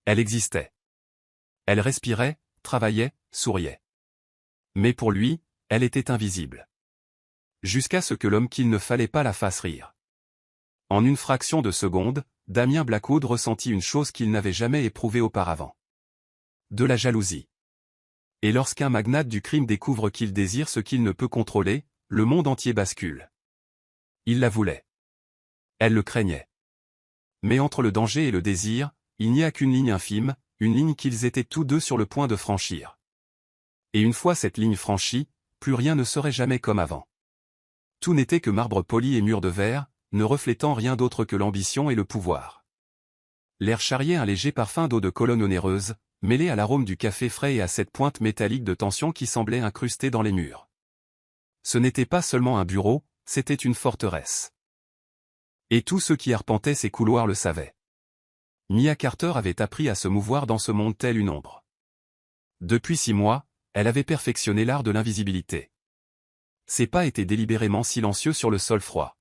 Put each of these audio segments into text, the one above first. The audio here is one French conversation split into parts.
Elle existait. Elle respirait, travaillait, souriait. Mais pour lui, elle était invisible. Jusqu'à ce que l'homme qu'il ne fallait pas la fasse rire. En une fraction de seconde, Damien Blackwood ressentit une chose qu'il n'avait jamais éprouvée auparavant. De la jalousie. Et lorsqu'un magnate du crime découvre qu'il désire ce qu'il ne peut contrôler, le monde entier bascule. Il la voulait. Elle le craignait. Mais entre le danger et le désir, il n'y a qu'une ligne infime, une ligne qu'ils étaient tous deux sur le point de franchir. Et une fois cette ligne franchie, plus rien ne serait jamais comme avant. Tout n'était que marbre poli et mur de verre, ne reflétant rien d'autre que l'ambition et le pouvoir. L'air charriait un léger parfum d'eau de Cologne onéreuse, mêlé à l'arôme du café frais et à cette pointe métallique de tension qui semblait incrustée dans les murs. Ce n'était pas seulement un bureau, c'était une forteresse. Et tous ceux qui arpentaient ces couloirs le savaient. Mia Carter avait appris à se mouvoir dans ce monde tel une ombre. Depuis 6 mois, elle avait perfectionné l'art de l'invisibilité. Ses pas étaient délibérément silencieux sur le sol froid.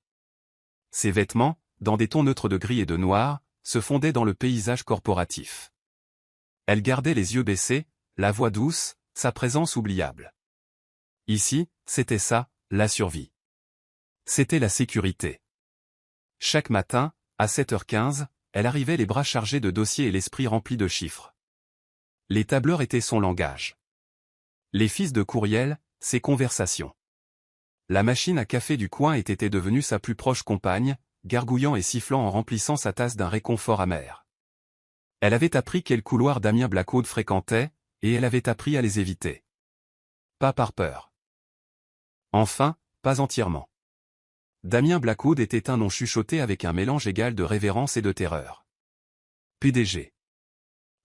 Ses vêtements, dans des tons neutres de gris et de noir, se fondaient dans le paysage corporatif. Elle gardait les yeux baissés, la voix douce, sa présence oubliable. Ici, c'était ça, la survie. C'était la sécurité. Chaque matin, à 7h15, elle arrivait les bras chargés de dossiers et l'esprit rempli de chiffres. Les tableurs étaient son langage. Les fils de courriel, ses conversations. La machine à café du coin était devenue sa plus proche compagne, gargouillant et sifflant en remplissant sa tasse d'un réconfort amer. Elle avait appris quel couloir Damien Blackwood fréquentait, et elle avait appris à les éviter. Pas par peur. Enfin, pas entièrement. Damien Blackwood était un nom chuchoté avec un mélange égal de révérence et de terreur. PDG.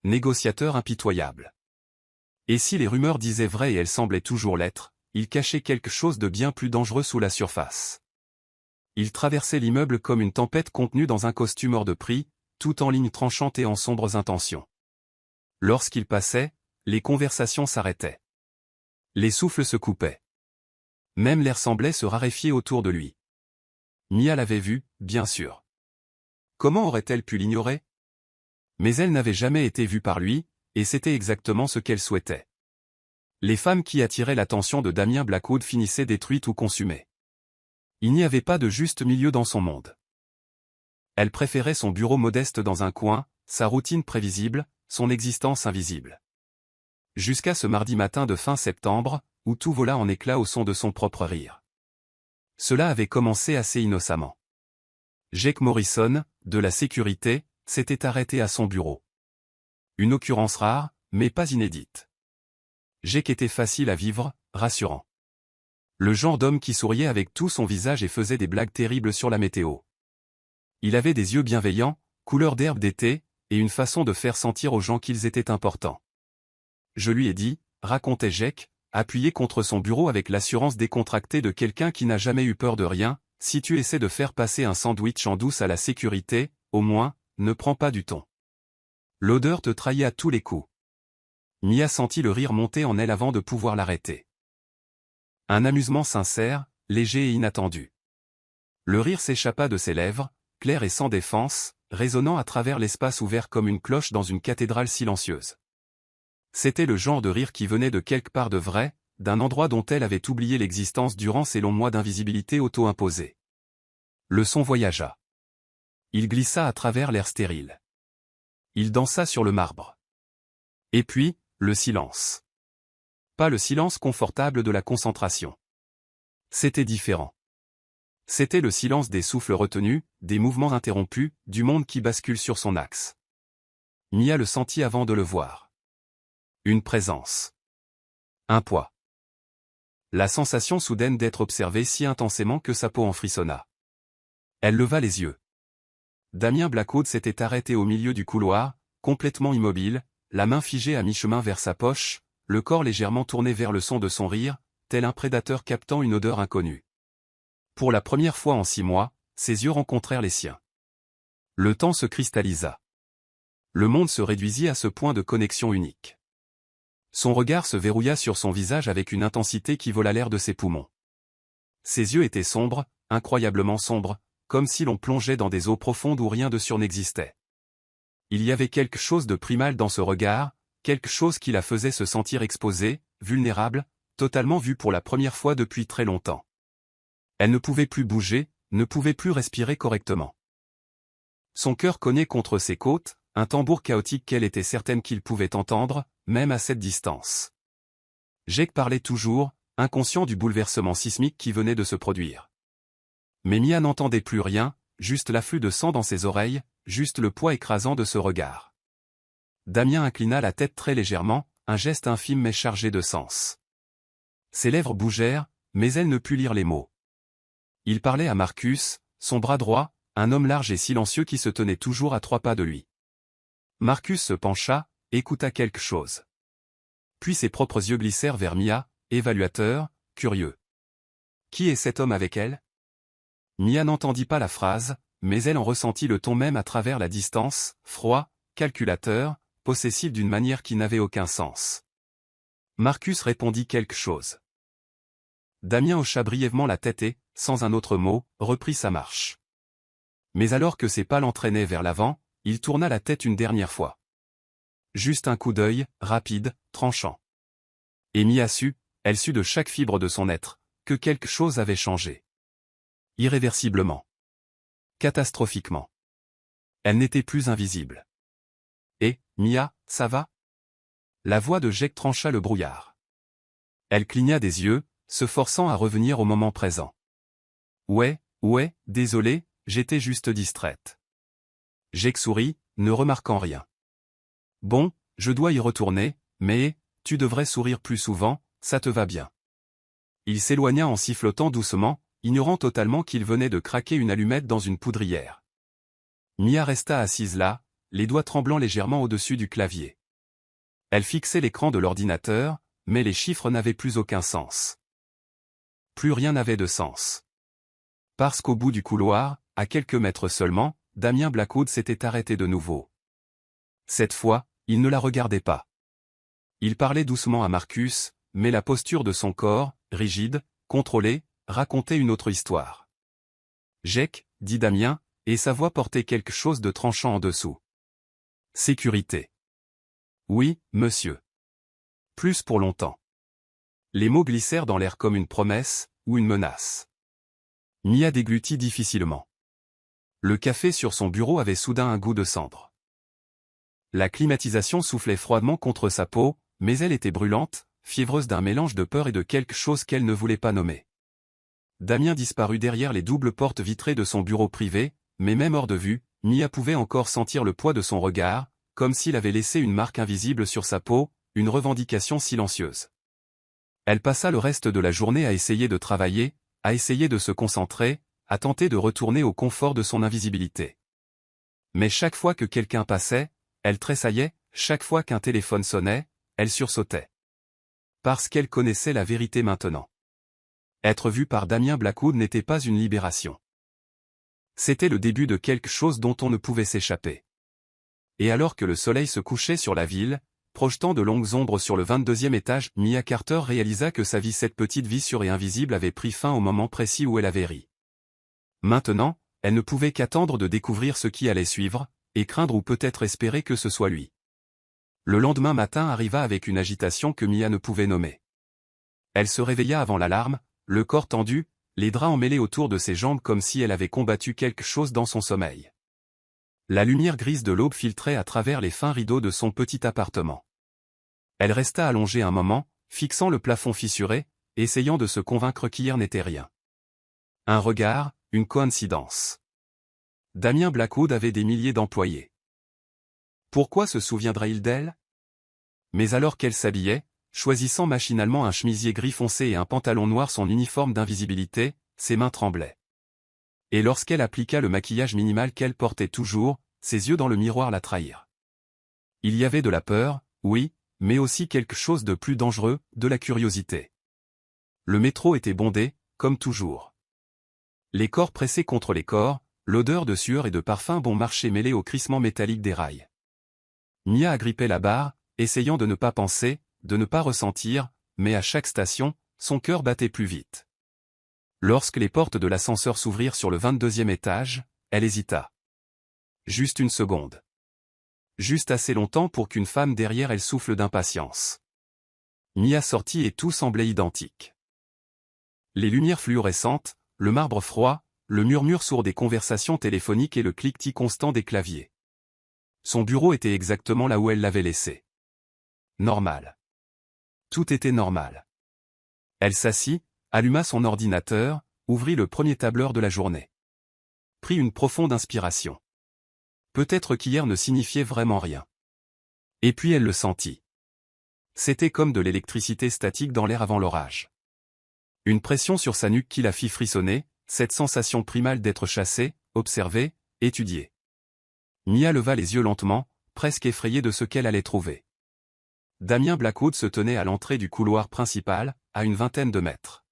Négociateur impitoyable. Et si les rumeurs disaient vrai et elles semblaient toujours l'être, il cachait quelque chose de bien plus dangereux sous la surface. Il traversait l'immeuble comme une tempête contenue dans un costume hors de prix, tout en lignes tranchantes et en sombres intentions. Lorsqu'il passait, les conversations s'arrêtaient. Les souffles se coupaient. Même l'air semblait se raréfier autour de lui. Mia l'avait vu, bien sûr. Comment aurait-elle pu l'ignorer? Mais elle n'avait jamais été vue par lui, et c'était exactement ce qu'elle souhaitait. Les femmes qui attiraient l'attention de Damien Blackwood finissaient détruites ou consumées. Il n'y avait pas de juste milieu dans son monde. Elle préférait son bureau modeste dans un coin, sa routine prévisible, son existence invisible. Jusqu'à ce mardi matin de fin septembre, où tout vola en éclats au son de son propre rire. Cela avait commencé assez innocemment. Jake Morrison, de la sécurité, s'était arrêté à son bureau. Une occurrence rare, mais pas inédite. Jake était facile à vivre, rassurant. Le genre d'homme qui souriait avec tout son visage et faisait des blagues terribles sur la météo. Il avait des yeux bienveillants, couleur d'herbe d'été, et une façon de faire sentir aux gens qu'ils étaient importants. Je lui ai dit, racontait Jake, appuyé contre son bureau avec l'assurance décontractée de quelqu'un qui n'a jamais eu peur de rien, si tu essaies de faire passer un sandwich en douce à la sécurité, au moins, ne prends pas du ton. L'odeur te trahit à tous les coups. Mia sentit le rire monter en elle avant de pouvoir l'arrêter. Un amusement sincère, léger et inattendu. Le rire s'échappa de ses lèvres, clair et sans défense, résonnant à travers l'espace ouvert comme une cloche dans une cathédrale silencieuse. C'était le genre de rire qui venait de quelque part de vrai, d'un endroit dont elle avait oublié l'existence durant ces longs mois d'invisibilité auto-imposée. Le son voyagea. Il glissa à travers l'air stérile. Il dansa sur le marbre. Et puis, le silence. Pas le silence confortable de la concentration. C'était différent. C'était le silence des souffles retenus, des mouvements interrompus, du monde qui bascule sur son axe. Mia le sentit avant de le voir. Une présence. Un poids. La sensation soudaine d'être observée si intensément que sa peau en frissonna. Elle leva les yeux. Damien Blackwood s'était arrêté au milieu du couloir, complètement immobile, la main figée à mi-chemin vers sa poche, le corps légèrement tourné vers le son de son rire, tel un prédateur captant une odeur inconnue. Pour la première fois en 6 mois, ses yeux rencontrèrent les siens. Le temps se cristallisa. Le monde se réduisit à ce point de connexion unique. Son regard se verrouilla sur son visage avec une intensité qui vola l'air de ses poumons. Ses yeux étaient sombres, incroyablement sombres, comme si l'on plongeait dans des eaux profondes où rien de sûr n'existait. Il y avait quelque chose de primal dans ce regard, quelque chose qui la faisait se sentir exposée, vulnérable, totalement vue pour la première fois depuis très longtemps. Elle ne pouvait plus bouger, ne pouvait plus respirer correctement. Son cœur cognait contre ses côtes, un tambour chaotique qu'elle était certaine qu'il pouvait entendre, même à cette distance. Jake parlait toujours, inconscient du bouleversement sismique qui venait de se produire. Mais Mia n'entendait plus rien, juste l'afflux de sang dans ses oreilles, juste le poids écrasant de ce regard. Damien inclina la tête très légèrement, un geste infime mais chargé de sens. Ses lèvres bougèrent, mais elle ne put lire les mots. Il parlait à Marcus, son bras droit, un homme large et silencieux qui se tenait toujours à 3 pas de lui. Marcus se pencha, écouta quelque chose. Puis ses propres yeux glissèrent vers Mia, évaluateur, curieux. Qui est cet homme avec elle? Mia n'entendit pas la phrase, mais elle en ressentit le ton même à travers la distance, froid, calculateur, possessif d'une manière qui n'avait aucun sens. Marcus répondit quelque chose. Damien hocha brièvement la tête et, sans un autre mot, reprit sa marche. Mais alors que ses pas l'entraînaient vers l'avant, il tourna la tête une dernière fois. Juste un coup d'œil, rapide, tranchant. Et Mia sut, elle sut de chaque fibre de son être, que quelque chose avait changé. Irréversiblement. Catastrophiquement. Elle n'était plus invisible. Et, Mia, ça va? La voix de Jake trancha le brouillard. Elle cligna des yeux, se forçant à revenir au moment présent. Ouais, désolé, j'étais juste distraite. Jake sourit, ne remarquant rien. Bon, je dois y retourner, mais, tu devrais sourire plus souvent, ça te va bien. Il s'éloigna en sifflotant doucement, ignorant totalement qu'il venait de craquer une allumette dans une poudrière. Mia resta assise là, les doigts tremblant légèrement au-dessus du clavier. Elle fixait l'écran de l'ordinateur, mais les chiffres n'avaient plus aucun sens. Plus rien n'avait de sens. Parce qu'au bout du couloir, à quelques mètres seulement, Damien Blackwood s'était arrêté de nouveau. Cette fois, il ne la regardait pas. Il parlait doucement à Marcus, mais la posture de son corps, rigide, contrôlée, racontait une autre histoire. Jake, dit Damien, et sa voix portait quelque chose de tranchant en dessous. Sécurité. Oui, monsieur. Plus pour longtemps. Les mots glissèrent dans l'air comme une promesse, ou une menace. Mia déglutit difficilement. Le café sur son bureau avait soudain un goût de cendre. La climatisation soufflait froidement contre sa peau, mais elle était brûlante, fiévreuse d'un mélange de peur et de quelque chose qu'elle ne voulait pas nommer. Damien disparut derrière les doubles portes vitrées de son bureau privé, mais même hors de vue, Mia pouvait encore sentir le poids de son regard, comme s'il avait laissé une marque invisible sur sa peau, une revendication silencieuse. Elle passa le reste de la journée à essayer de travailler, à essayer de se concentrer, à tenter de retourner au confort de son invisibilité. Mais chaque fois que quelqu'un passait, elle tressaillait, chaque fois qu'un téléphone sonnait, elle sursautait. Parce qu'elle connaissait la vérité maintenant. Être vue par Damien Blackwood n'était pas une libération. C'était le début de quelque chose dont on ne pouvait s'échapper. Et alors que le soleil se couchait sur la ville, projetant de longues ombres sur le 22e étage, Mia Carter réalisa que sa vie, cette petite vie sûre et invisible, avait pris fin au moment précis où elle avait ri. Maintenant, elle ne pouvait qu'attendre de découvrir ce qui allait suivre, et craindre ou peut-être espérer que ce soit lui. Le lendemain matin arriva avec une agitation que Mia ne pouvait nommer. Elle se réveilla avant l'alarme, le corps tendu, les draps emmêlés autour de ses jambes comme si elle avait combattu quelque chose dans son sommeil. La lumière grise de l'aube filtrait à travers les fins rideaux de son petit appartement. Elle resta allongée un moment, fixant le plafond fissuré, essayant de se convaincre qu'hier n'était rien. Un regard, une coïncidence. Damien Blackwood avait des milliers d'employés. Pourquoi se souviendrait-il d'elle? Mais alors qu'elle s'habillait, choisissant machinalement un chemisier gris foncé et un pantalon noir, son uniforme d'invisibilité, ses mains tremblaient. Et lorsqu'elle appliqua le maquillage minimal qu'elle portait toujours, ses yeux dans le miroir la trahirent. Il y avait de la peur, oui, mais aussi quelque chose de plus dangereux, de la curiosité. Le métro était bondé, comme toujours. Les corps pressés contre les corps, l'odeur de sueur et de parfum bon marché mêlée au crissement métallique des rails. Mia agrippait la barre, essayant de ne pas penser, de ne pas ressentir, mais à chaque station, son cœur battait plus vite. Lorsque les portes de l'ascenseur s'ouvrirent sur le 22e étage, elle hésita. Juste une seconde. Juste assez longtemps pour qu'une femme derrière elle souffle d'impatience. Mia sortit et tout semblait identique. Les lumières fluorescentes, le marbre froid, le murmure sourd des conversations téléphoniques et le cliquetis constant des claviers. Son bureau était exactement là où elle l'avait laissé. Normal. Tout était normal. Elle s'assit, alluma son ordinateur, ouvrit le premier tableur de la journée. Prit une profonde inspiration. Peut-être qu'hier ne signifiait vraiment rien. Et puis elle le sentit. C'était comme de l'électricité statique dans l'air avant l'orage. Une pression sur sa nuque qui la fit frissonner, cette sensation primale d'être chassée, observée, étudiée. Mia leva les yeux lentement, presque effrayée de ce qu'elle allait trouver. Damien Blackwood se tenait à l'entrée du couloir principal, à une vingtaine de mètres.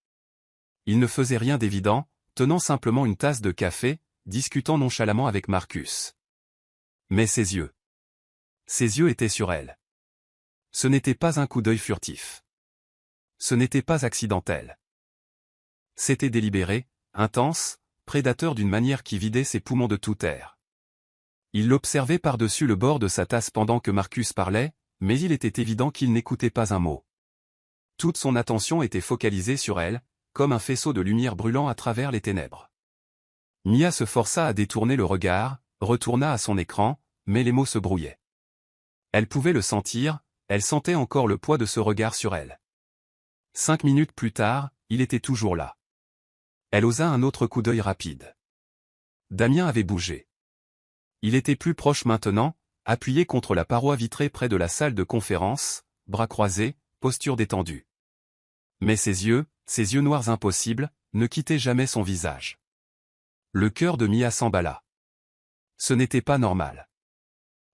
Il ne faisait rien d'évident, tenant simplement une tasse de café, discutant nonchalamment avec Marcus. Mais ses yeux étaient sur elle. Ce n'était pas un coup d'œil furtif. Ce n'était pas accidentel. C'était délibéré, intense, prédateur d'une manière qui vidait ses poumons de tout air. Il l'observait par-dessus le bord de sa tasse pendant que Marcus parlait, mais il était évident qu'il n'écoutait pas un mot. Toute son attention était focalisée sur elle, comme un faisceau de lumière brûlant à travers les ténèbres. Mia se força à détourner le regard, retourna à son écran, mais les mots se brouillaient. Elle pouvait le sentir, elle sentait encore le poids de ce regard sur elle. 5 minutes plus tard, il était toujours là. Elle osa un autre coup d'œil rapide. Damien avait bougé. Il était plus proche maintenant, appuyé contre la paroi vitrée près de la salle de conférence, bras croisés, posture détendue. Mais ses yeux noirs impossibles, ne quittaient jamais son visage. Le cœur de Mia s'emballa. Ce n'était pas normal.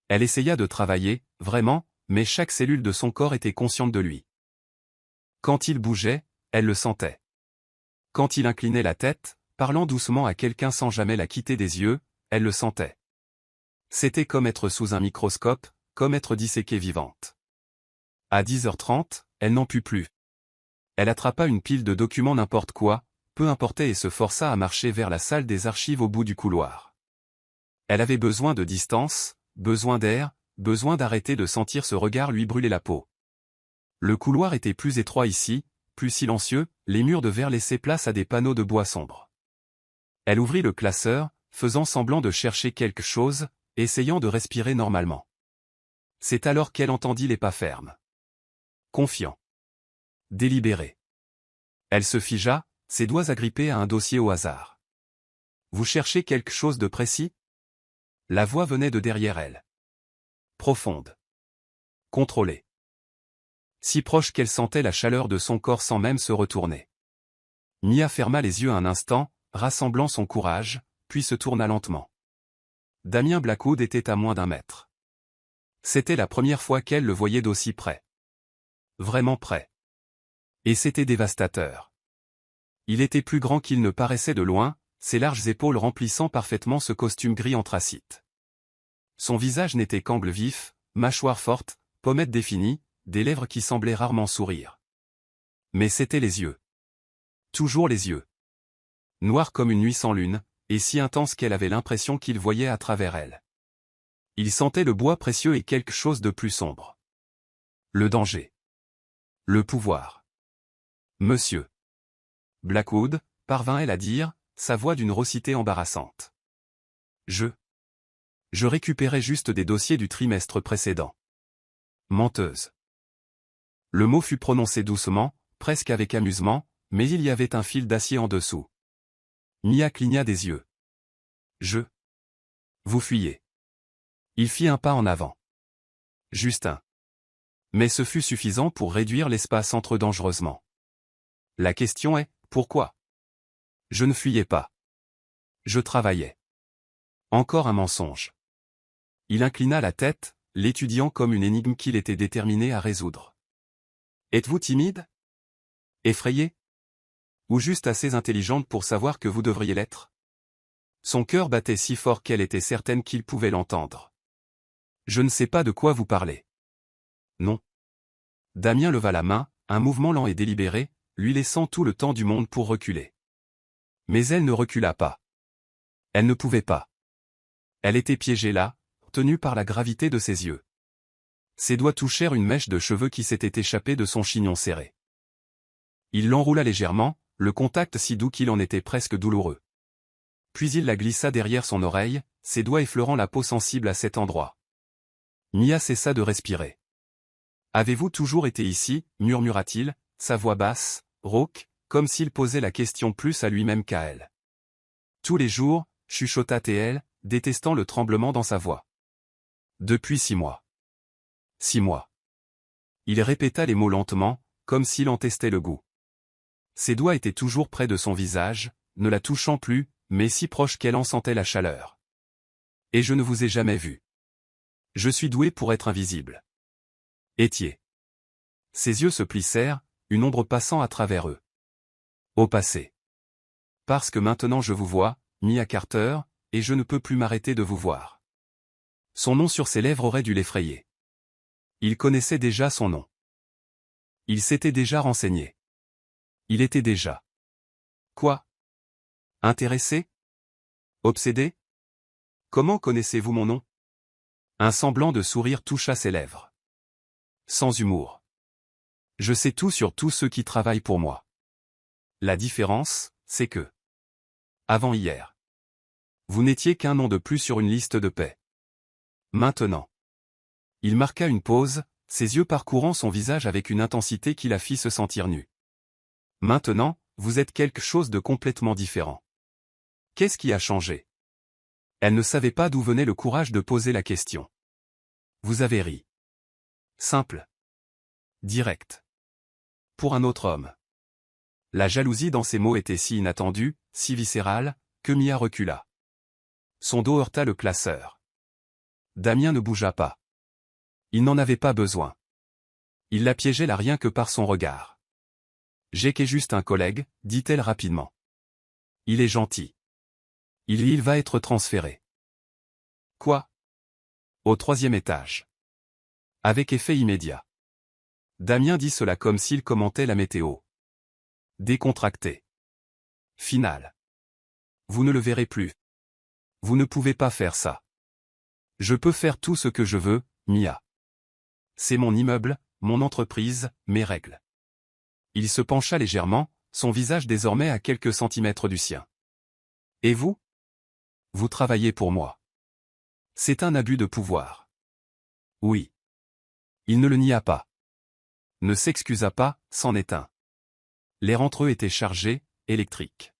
Elle essaya de travailler, vraiment, mais chaque cellule de son corps était consciente de lui. Quand il bougeait, elle le sentait. Quand il inclinait la tête, parlant doucement à quelqu'un sans jamais la quitter des yeux, elle le sentait. C'était comme être sous un microscope, comme être disséquée vivante. À 10h30, elle n'en put plus. Elle attrapa une pile de documents n'importe quoi, peu importait et se força à marcher vers la salle des archives au bout du couloir. Elle avait besoin de distance, besoin d'air, besoin d'arrêter de sentir ce regard lui brûler la peau. Le couloir était plus étroit ici, plus silencieux, les murs de verre laissaient place à des panneaux de bois sombre. Elle ouvrit le classeur, faisant semblant de chercher quelque chose, essayant de respirer normalement. C'est alors qu'elle entendit les pas fermes. Confiant. Délibéré. Elle se figea, ses doigts agrippés à un dossier au hasard. Vous cherchez quelque chose de précis? La voix venait de derrière elle. Profonde. Contrôlée. Si proche qu'elle sentait la chaleur de son corps sans même se retourner. Mia ferma les yeux un instant, rassemblant son courage, puis se tourna lentement. Damien Blackwood était à moins d'1 mètre. C'était la première fois qu'elle le voyait d'aussi près. Vraiment près. Et c'était dévastateur. Il était plus grand qu'il ne paraissait de loin, ses larges épaules remplissant parfaitement ce costume gris anthracite. Son visage n'était qu'angle vif, mâchoire forte, pommette définie, des lèvres qui semblaient rarement sourire. Mais c'étaient les yeux. Toujours les yeux. Noirs comme une nuit sans lune, et si intense qu'elle avait l'impression qu'il voyait à travers elle. Il sentait le bois précieux et quelque chose de plus sombre. Le danger. Le pouvoir. Monsieur Blackwood, parvint-elle à dire, sa voix d'une raucité embarrassante. Je récupérais juste des dossiers du trimestre précédent. Menteuse. Le mot fut prononcé doucement, presque avec amusement, mais il y avait un fil d'acier en dessous. Mia cligna des yeux. Vous fuyez. Il fit un pas en avant. Juste un. Mais ce fut suffisant pour réduire l'espace entre eux dangereusement. La question est, pourquoi? Je ne fuyais pas. Je travaillais. Encore un mensonge. Il inclina la tête, l'étudiant comme une énigme qu'il était déterminé à résoudre. Êtes-vous timide? Effrayée? Ou juste assez intelligente pour savoir que vous devriez l'être? Son cœur battait si fort qu'elle était certaine qu'il pouvait l'entendre. Je ne sais pas de quoi vous parlez. Non. Damien leva la main, un mouvement lent et délibéré, lui laissant tout le temps du monde pour reculer. Mais elle ne recula pas. Elle ne pouvait pas. Elle était piégée là, retenu par la gravité de ses yeux. Ses doigts touchèrent une mèche de cheveux qui s'était échappée de son chignon serré. Il l'enroula légèrement, le contact si doux qu'il en était presque douloureux. Puis il la glissa derrière son oreille, ses doigts effleurant la peau sensible à cet endroit. Mia cessa de respirer. « Avez-vous toujours été ici » murmura-t-il, sa voix basse, rauque, comme s'il posait la question plus à lui-même qu'à elle. « Tous les jours » chuchota-t-elle, détestant le tremblement dans sa voix. « Depuis 6 mois. » 6 mois. Il répéta les mots lentement, comme s'il en testait le goût. Ses doigts étaient toujours près de son visage, ne la touchant plus, mais si proche qu'elle en sentait la chaleur. « Et je ne vous ai jamais vu. Je suis doué pour être invisible. » Étiez. Ses yeux se plissèrent, une ombre passant à travers eux. Au passé. Parce que maintenant je vous vois, Mia Carter, et je ne peux plus m'arrêter de vous voir. Son nom sur ses lèvres aurait dû l'effrayer. Il connaissait déjà son nom. Il s'était déjà renseigné. Il était déjà. Quoi? Intéressé? Obsédé? Comment connaissez-vous mon nom? Un semblant de sourire toucha ses lèvres. Sans humour. Je sais tout sur tous ceux qui travaillent pour moi. La différence, c'est que... Avant hier. Vous n'étiez qu'un nom de plus sur une liste de paix. Maintenant. Il marqua une pause, ses yeux parcourant son visage avec une intensité qui la fit se sentir nue. Maintenant, vous êtes quelque chose de complètement différent. Qu'est-ce qui a changé? Elle ne savait pas d'où venait le courage de poser la question. Vous avez ri. Simple. Direct. Pour un autre homme. La jalousie dans ses mots était si inattendue, si viscérale, que Mia recula. Son dos heurta le classeur. Damien ne bougea pas. Il n'en avait pas besoin. Il la piégeait là rien que par son regard. J'ai qu'est juste un collègue, dit-elle rapidement. Il est gentil. Il va être transféré. Quoi? Au 3e étage. Avec effet immédiat. Damien dit cela comme s'il commentait la météo. Décontracté. Final. Vous ne le verrez plus. Vous ne pouvez pas faire ça. Je peux faire tout ce que je veux, Mia. C'est mon immeuble, mon entreprise, mes règles. Il se pencha légèrement, son visage désormais à quelques centimètres du sien. Et vous? Vous travaillez pour moi. C'est un abus de pouvoir. Oui. Il ne le nia pas. Ne s'excusa pas, c'en est un. L'air entre eux était chargé, électrique.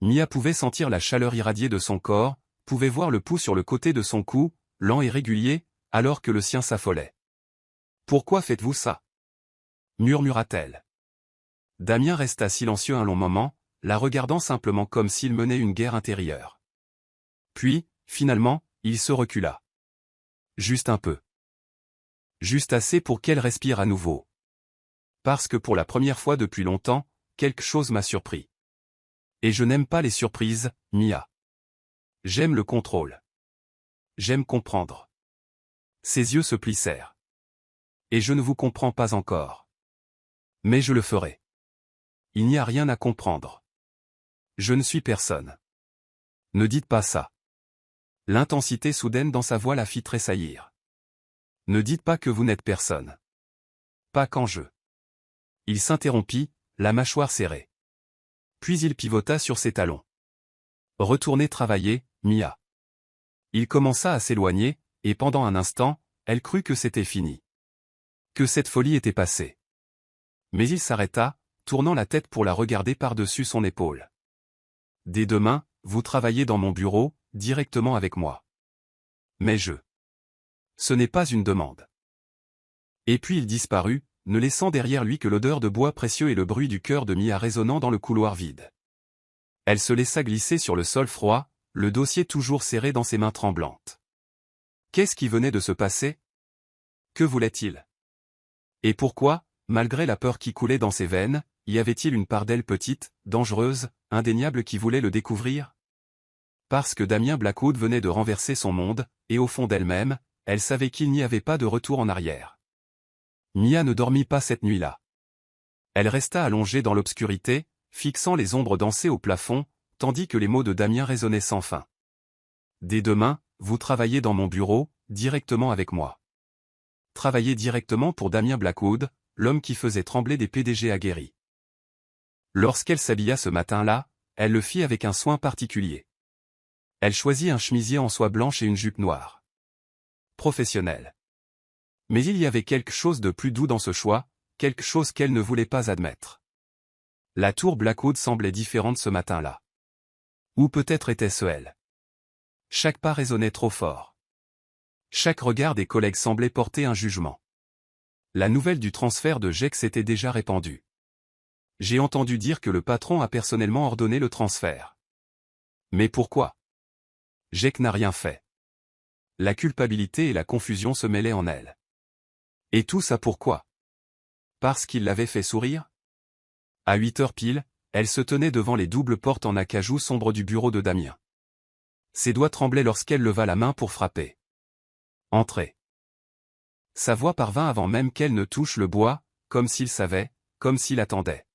Mia pouvait sentir la chaleur irradier de son corps, pouvait voir le pouls sur le côté de son cou, lent et régulier, alors que le sien s'affolait. « Pourquoi faites-vous ça » murmura-t-elle. Damien resta silencieux un long moment, la regardant simplement comme s'il menait une guerre intérieure. Puis, finalement, il se recula. Juste un peu. Juste assez pour qu'elle respire à nouveau. Parce que pour la première fois depuis longtemps, quelque chose m'a surpris. Et je n'aime pas les surprises, Mia. J'aime le contrôle. J'aime comprendre. Ses yeux se plissèrent. Et je ne vous comprends pas encore. Mais je le ferai. Il n'y a rien à comprendre. Je ne suis personne. Ne dites pas ça. L'intensité soudaine dans sa voix la fit tressaillir. Ne dites pas que vous n'êtes personne. Pas quand je... Il s'interrompit, la mâchoire serrée. Puis il pivota sur ses talons. Retournez travailler, Mia. Il commença à s'éloigner, et pendant un instant, elle crut que c'était fini. Que cette folie était passée. Mais il s'arrêta, tournant la tête pour la regarder par-dessus son épaule. Dès demain, vous travaillez dans mon bureau, directement avec moi. Mais ce n'est pas une demande. Et puis il disparut, ne laissant derrière lui que l'odeur de bois précieux et le bruit du cœur de Mia résonnant dans le couloir vide. Elle se laissa glisser sur le sol froid, le dossier toujours serré dans ses mains tremblantes. Qu'est-ce qui venait de se passer? Que voulait-il? Et pourquoi, malgré la peur qui coulait dans ses veines, y avait-il une part d'elle petite, dangereuse, indéniable qui voulait le découvrir? Parce que Damien Blackwood venait de renverser son monde, et au fond d'elle-même, elle savait qu'il n'y avait pas de retour en arrière. Mia ne dormit pas cette nuit-là. Elle resta allongée dans l'obscurité, fixant les ombres danser au plafond, tandis que les mots de Damien résonnaient sans fin. Dès demain, vous travaillez dans mon bureau, directement avec moi. Travaillez directement pour Damien Blackwood, l'homme qui faisait trembler des PDG aguerris. Lorsqu'elle s'habilla ce matin-là, elle le fit avec un soin particulier. Elle choisit un chemisier en soie blanche et une jupe noire. Professionnelle. Mais il y avait quelque chose de plus doux dans ce choix, quelque chose qu'elle ne voulait pas admettre. La tour Blackwood semblait différente ce matin-là. Ou peut-être était-ce elle. Chaque pas résonnait trop fort. Chaque regard des collègues semblait porter un jugement. La nouvelle du transfert de Jake s'était déjà répandue. J'ai entendu dire que le patron a personnellement ordonné le transfert. Mais pourquoi? Jake n'a rien fait. La culpabilité et la confusion se mêlaient en elle. Et tout ça pourquoi? Parce qu'il l'avait fait sourire? À 8 heures pile, elle se tenait devant les doubles portes en acajou sombre du bureau de Damien. Ses doigts tremblaient lorsqu'elle leva la main pour frapper. Entrez. Sa voix parvint avant même qu'elle ne touche le bois, comme s'il savait, comme s'il attendait.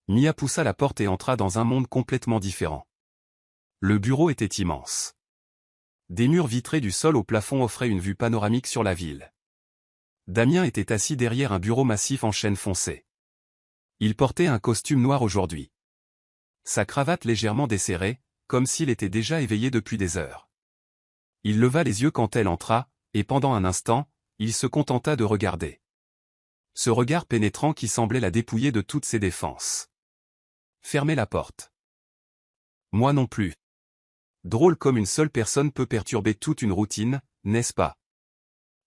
Mia poussa la porte et entra dans un monde complètement différent. Le bureau était immense. Des murs vitrés du sol au plafond offraient une vue panoramique sur la ville. Damien était assis derrière un bureau massif en chêne foncé. Il portait un costume noir aujourd'hui. Sa cravate légèrement desserrée, comme s'il était déjà éveillé depuis des heures. Il leva les yeux quand elle entra, et pendant un instant, il se contenta de regarder. Ce regard pénétrant qui semblait la dépouiller de toutes ses défenses. Fermez la porte. Moi non plus. Drôle comme une seule personne peut perturber toute une routine, n'est-ce pas?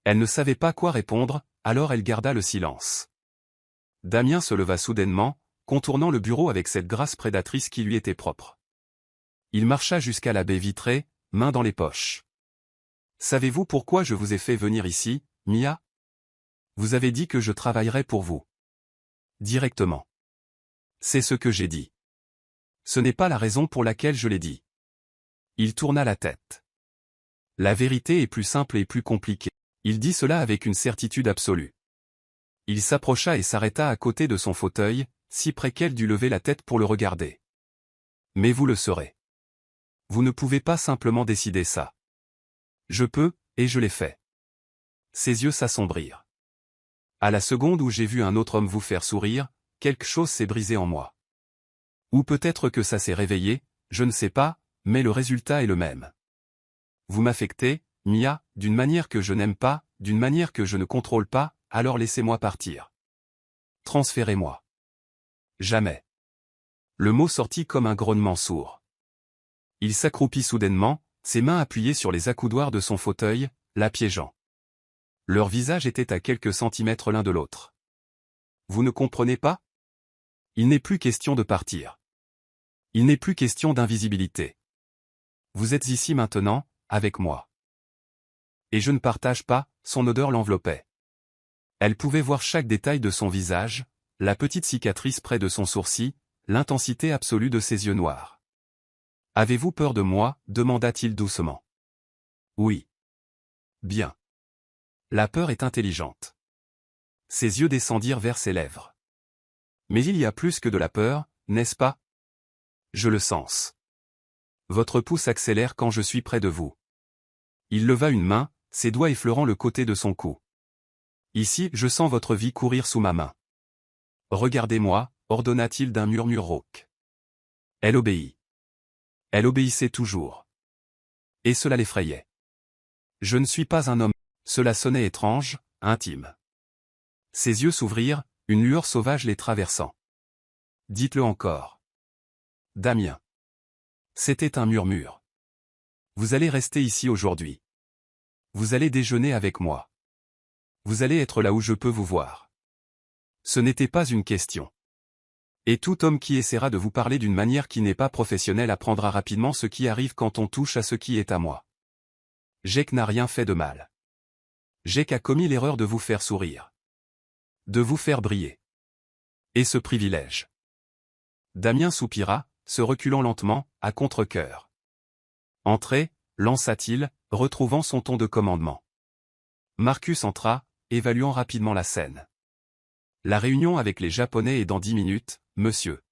Elle ne savait pas quoi répondre, alors elle garda le silence. Damien se leva soudainement, contournant le bureau avec cette grâce prédatrice qui lui était propre. Il marcha jusqu'à la baie vitrée, main dans les poches. Savez-vous pourquoi je vous ai fait venir ici, Mia? Vous avez dit que je travaillerais pour vous. Directement. C'est ce que j'ai dit. Ce n'est pas la raison pour laquelle je l'ai dit. Il tourna la tête. La vérité est plus simple et plus compliquée. Il dit cela avec une certitude absolue. Il s'approcha et s'arrêta à côté de son fauteuil, si près qu'elle dut lever la tête pour le regarder. Mais vous le saurez. Vous ne pouvez pas simplement décider ça. Je peux, et je l'ai fait. Ses yeux s'assombrirent. À la seconde où j'ai vu un autre homme vous faire sourire, quelque chose s'est brisé en moi. Ou peut-être que ça s'est réveillé, je ne sais pas, mais le résultat est le même. Vous m'affectez, Mia, d'une manière que je n'aime pas, d'une manière que je ne contrôle pas, alors laissez-moi partir. Transférez-moi. Jamais. Le mot sortit comme un grognement sourd. Il s'accroupit soudainement, ses mains appuyées sur les accoudoirs de son fauteuil, la piégeant. Leurs visages étaient à quelques centimètres l'un de l'autre. Vous ne comprenez pas? Il n'est plus question de partir. Il n'est plus question d'invisibilité. Vous êtes ici maintenant, avec moi. Et je ne partage pas, son odeur l'enveloppait. Elle pouvait voir chaque détail de son visage, la petite cicatrice près de son sourcil, l'intensité absolue de ses yeux noirs. Avez-vous peur de moi? Demanda-t-il doucement. Oui. Bien. La peur est intelligente. Ses yeux descendirent vers ses lèvres. Mais il y a plus que de la peur, n'est-ce pas? Je le sens. Votre pouce accélère quand je suis près de vous. Il leva une main, ses doigts effleurant le côté de son cou. Ici, je sens votre vie courir sous ma main. Regardez-moi, ordonna-t-il d'un murmure rauque. Elle obéit. Elle obéissait toujours. Et cela l'effrayait. Je ne suis pas un homme. Cela sonnait étrange, intime. Ses yeux s'ouvrirent, une lueur sauvage les traversant. Dites-le encore. Damien. C'était un murmure. Vous allez rester ici aujourd'hui. Vous allez déjeuner avec moi. Vous allez être là où je peux vous voir. Ce n'était pas une question. Et tout homme qui essaiera de vous parler d'une manière qui n'est pas professionnelle apprendra rapidement ce qui arrive quand on touche à ce qui est à moi. Jake n'a rien fait de mal. Jake a commis l'erreur de vous faire sourire. De vous faire briller. Et ce privilège. Damien soupira, se reculant lentement, à contre-cœur. Entrez, lança-t-il, retrouvant son ton de commandement. Marcus entra, évaluant rapidement la scène. La réunion avec les Japonais est dans 10 minutes, monsieur.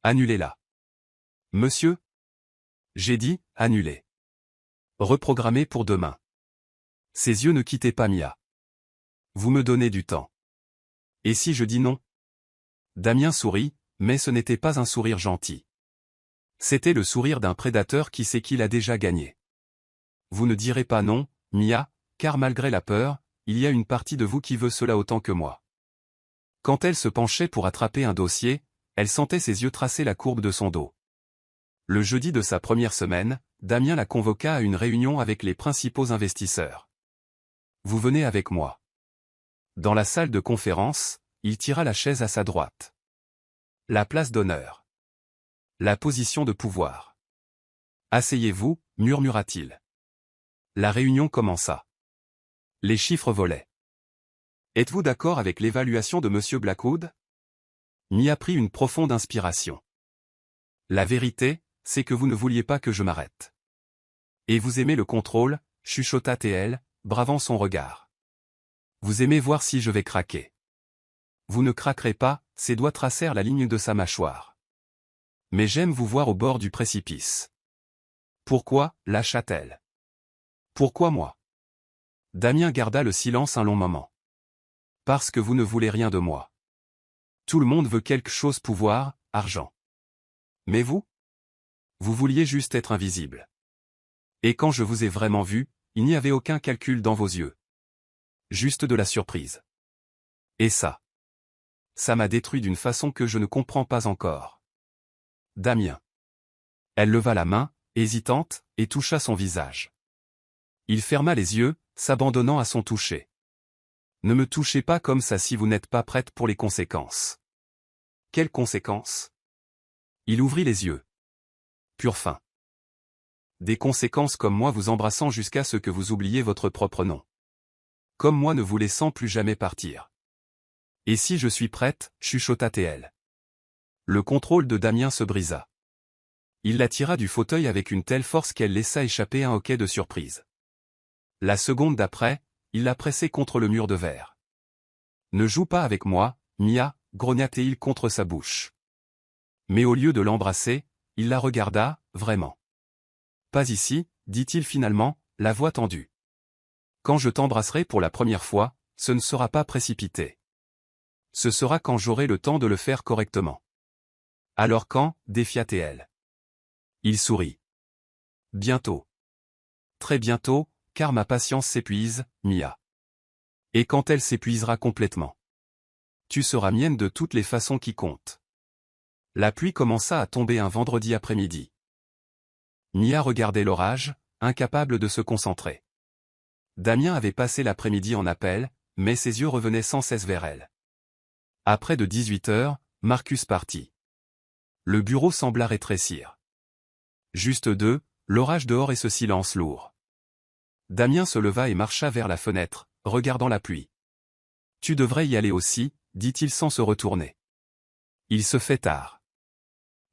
Annulez-la. Monsieur? J'ai dit, annulez. Reprogrammé pour demain. Ses yeux ne quittaient pas Mia. Vous me donnez du temps. Et si je dis non? Damien sourit, mais ce n'était pas un sourire gentil. C'était le sourire d'un prédateur qui sait qu'il a déjà gagné. Vous ne direz pas non, Mia, car malgré la peur, il y a une partie de vous qui veut cela autant que moi. Quand elle se penchait pour attraper un dossier, elle sentait ses yeux tracer la courbe de son dos. Le jeudi de sa première semaine, Damien la convoqua à une réunion avec les principaux investisseurs. Vous venez avec moi. Dans la salle de conférence, il tira la chaise à sa droite. La place d'honneur. La position de pouvoir. Asseyez-vous, murmura-t-il. La réunion commença. Les chiffres volaient. Êtes-vous d'accord avec l'évaluation de M. Blackwood? Mia prit une profonde inspiration. La vérité, c'est que vous ne vouliez pas que je m'arrête. Et vous aimez le contrôle, chuchota TL, bravant son regard. Vous aimez voir si je vais craquer. Vous ne craquerez pas, ses doigts tracèrent la ligne de sa mâchoire. Mais j'aime vous voir au bord du précipice. Pourquoi, lâcha-t-elle? Pourquoi moi? Damien garda le silence un long moment. Parce que vous ne voulez rien de moi. Tout le monde veut quelque chose, pouvoir, argent. Mais vous? Vous vouliez juste être invisible. Et quand je vous ai vraiment vu, il n'y avait aucun calcul dans vos yeux. Juste de la surprise. Et ça m'a détruit d'une façon que je ne comprends pas encore. Damien. Elle leva la main, hésitante, et toucha son visage. Il ferma les yeux, s'abandonnant à son toucher. Ne me touchez pas comme ça si vous n'êtes pas prête pour les conséquences. Quelles conséquences? Il ouvrit les yeux. Pure faim. Des conséquences comme moi vous embrassant jusqu'à ce que vous oubliez votre propre nom. Comme moi ne vous laissant plus jamais partir. Et si je suis prête, chuchota TL. Le contrôle de Damien se brisa. Il la tira du fauteuil avec une telle force qu'elle laissa échapper un hoquet de surprise. La seconde d'après, il la pressait contre le mur de verre. Ne joue pas avec moi, Mia, grogna-t-il contre sa bouche. Mais au lieu de l'embrasser, il la regarda, vraiment. Pas ici, dit-il finalement, la voix tendue. Quand je t'embrasserai pour la première fois, ce ne sera pas précipité. Ce sera quand j'aurai le temps de le faire correctement. Alors quand, défia TL. Il sourit. Bientôt. Très bientôt, car ma patience s'épuise, Mia. Et quand elle s'épuisera complètement. Tu seras mienne de toutes les façons qui comptent. La pluie commença à tomber un vendredi après-midi. Mia regardait l'orage, incapable de se concentrer. Damien avait passé l'après-midi en appel, mais ses yeux revenaient sans cesse vers elle. À près de 18 heures, Marcus partit. Le bureau sembla rétrécir. Juste deux, l'orage dehors et ce silence lourd. Damien se leva et marcha vers la fenêtre, regardant la pluie. Tu devrais y aller aussi, dit-il sans se retourner. Il se fait tard.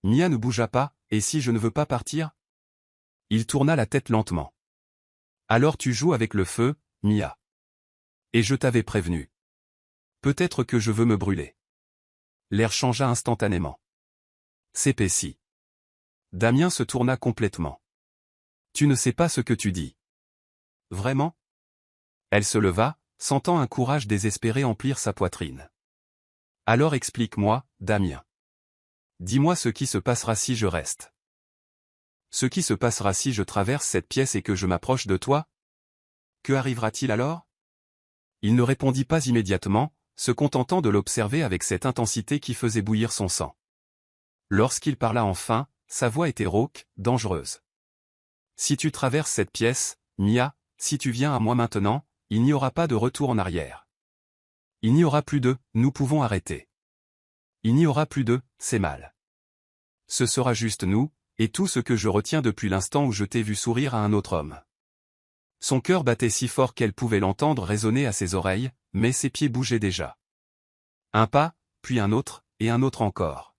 Mia ne bougea pas, et si je ne veux pas partir? Il tourna la tête lentement. Alors tu joues avec le feu, Mia. Et je t'avais prévenu. Peut-être que je veux me brûler. L'air changea instantanément. S'épaissit. Damien se tourna complètement. Tu ne sais pas ce que tu dis. Vraiment? Elle se leva, sentant un courage désespéré emplir sa poitrine. Alors explique-moi, Damien. Dis-moi ce qui se passera si je reste. Ce qui se passera si je traverse cette pièce et que je m'approche de toi? Que arrivera-t-il alors? Il ne répondit pas immédiatement, se contentant de l'observer avec cette intensité qui faisait bouillir son sang. Lorsqu'il parla enfin, sa voix était rauque, dangereuse. Si tu traverses cette pièce, Mia, si tu viens à moi maintenant, il n'y aura pas de retour en arrière. Il n'y aura plus de « nous pouvons arrêter ». Il n'y aura plus de « c'est mal ». Ce sera juste nous, et tout ce que je retiens depuis l'instant où je t'ai vu sourire à un autre homme. Son cœur battait si fort qu'elle pouvait l'entendre résonner à ses oreilles, mais ses pieds bougeaient déjà. Un pas, puis un autre, et un autre encore.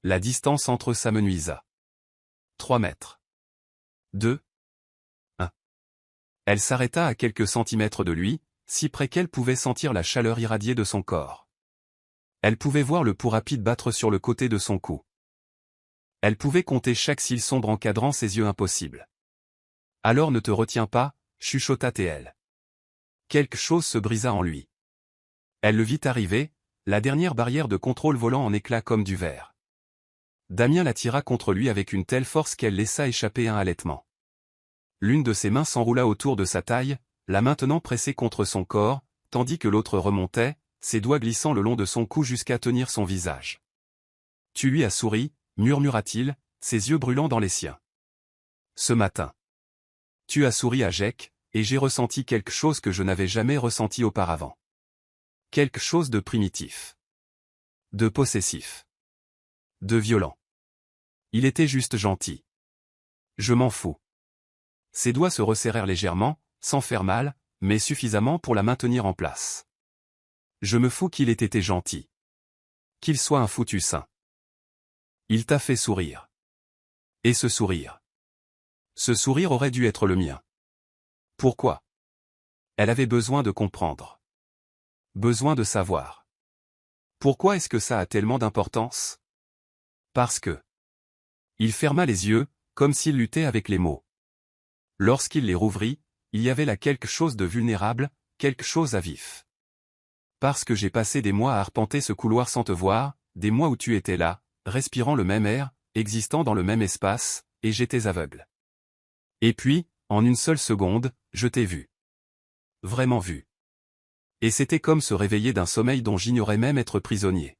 La distance entre eux s'amenuisa. 3 mètres. 2. 1. Elle s'arrêta à quelques centimètres de lui, si près qu'elle pouvait sentir la chaleur irradier de son corps. Elle pouvait voir le pouls rapide battre sur le côté de son cou. Elle pouvait compter chaque cil sombre encadrant ses yeux impossibles. Alors ne te retiens pas, chuchota TL. Quelque chose se brisa en lui. Elle le vit arriver, la dernière barrière de contrôle volant en éclats comme du verre. Damien la tira contre lui avec une telle force qu'elle laissa échapper un halètement. L'une de ses mains s'enroula autour de sa taille, la maintenant pressée contre son corps, tandis que l'autre remontait, ses doigts glissant le long de son cou jusqu'à tenir son visage. « Tu lui as souri » murmura-t-il, ses yeux brûlant dans les siens. « Ce matin. Tu as souri à Jake, et j'ai ressenti quelque chose que je n'avais jamais ressenti auparavant. Quelque chose de primitif. De possessif. De violent. Il était juste gentil. Je m'en fous. » Ses doigts se resserrèrent légèrement, sans faire mal, mais suffisamment pour la maintenir en place. Je me fous qu'il ait été gentil. Qu'il soit un foutu saint. Il t'a fait sourire. Et ce sourire. Ce sourire aurait dû être le mien. Pourquoi? Elle avait besoin de comprendre. Besoin de savoir. Pourquoi est-ce que ça a tellement d'importance? Parce que. Il ferma les yeux, comme s'il luttait avec les mots. Lorsqu'il les rouvrit, il y avait là quelque chose de vulnérable, quelque chose à vif. Parce que j'ai passé des mois à arpenter ce couloir sans te voir, des mois où tu étais là, respirant le même air, existant dans le même espace, et j'étais aveugle. Et puis, en une seule seconde, je t'ai vu. Vraiment vu. Et c'était comme se réveiller d'un sommeil dont j'ignorais même être prisonnier.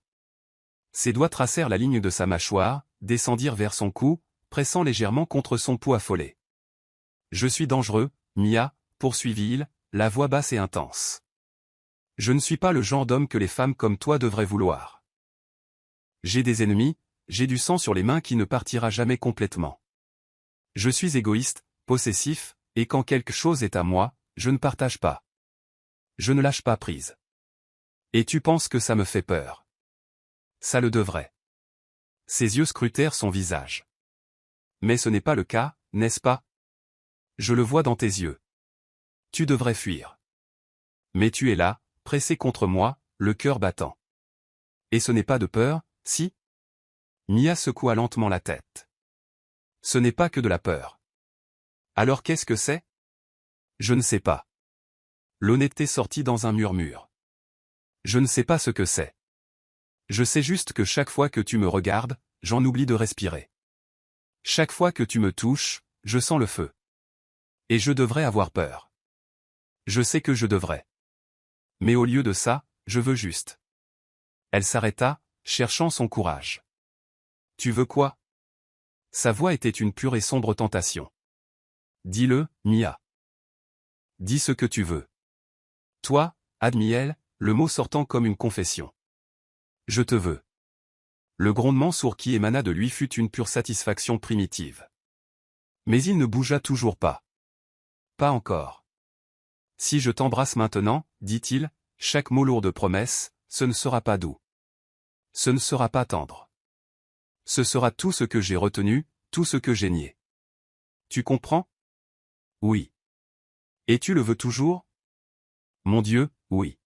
Ses doigts tracèrent la ligne de sa mâchoire, descendirent vers son cou, pressant légèrement contre son pouls affolé. Je suis dangereux, Mia, poursuivit-il, la voix basse et intense. Je ne suis pas le genre d'homme que les femmes comme toi devraient vouloir. J'ai des ennemis, j'ai du sang sur les mains qui ne partira jamais complètement. Je suis égoïste, possessif, et quand quelque chose est à moi, je ne partage pas. Je ne lâche pas prise. Et tu penses que ça me fait peur? Ça le devrait. Ses yeux scrutèrent son visage. Mais ce n'est pas le cas, n'est-ce pas? Je le vois dans tes yeux. Tu devrais fuir. Mais tu es là, pressé contre moi, le cœur battant. Et ce n'est pas de peur, si? Mia secoua lentement la tête. Ce n'est pas que de la peur. Alors qu'est-ce que c'est? Je ne sais pas. L'honnêteté sortit dans un murmure. Je ne sais pas ce que c'est. Je sais juste que chaque fois que tu me regardes, j'en oublie de respirer. Chaque fois que tu me touches, je sens le feu. Et je devrais avoir peur. Je sais que je devrais. Mais au lieu de ça, je veux juste. Elle s'arrêta, cherchant son courage. Tu veux quoi? Sa voix était une pure et sombre tentation. Dis-le, Mia. Dis ce que tu veux. Toi, Admiel, le mot sortant comme une confession. Je te veux. Le grondement sourd qui émana de lui fut une pure satisfaction primitive. Mais il ne bougea toujours pas. Pas encore. Si je t'embrasse maintenant, dit-il, chaque mot lourd de promesse, ce ne sera pas doux. Ce ne sera pas tendre. Ce sera tout ce que j'ai retenu, tout ce que j'ai nié. Tu comprends? Oui. Et tu le veux toujours? Mon Dieu, oui.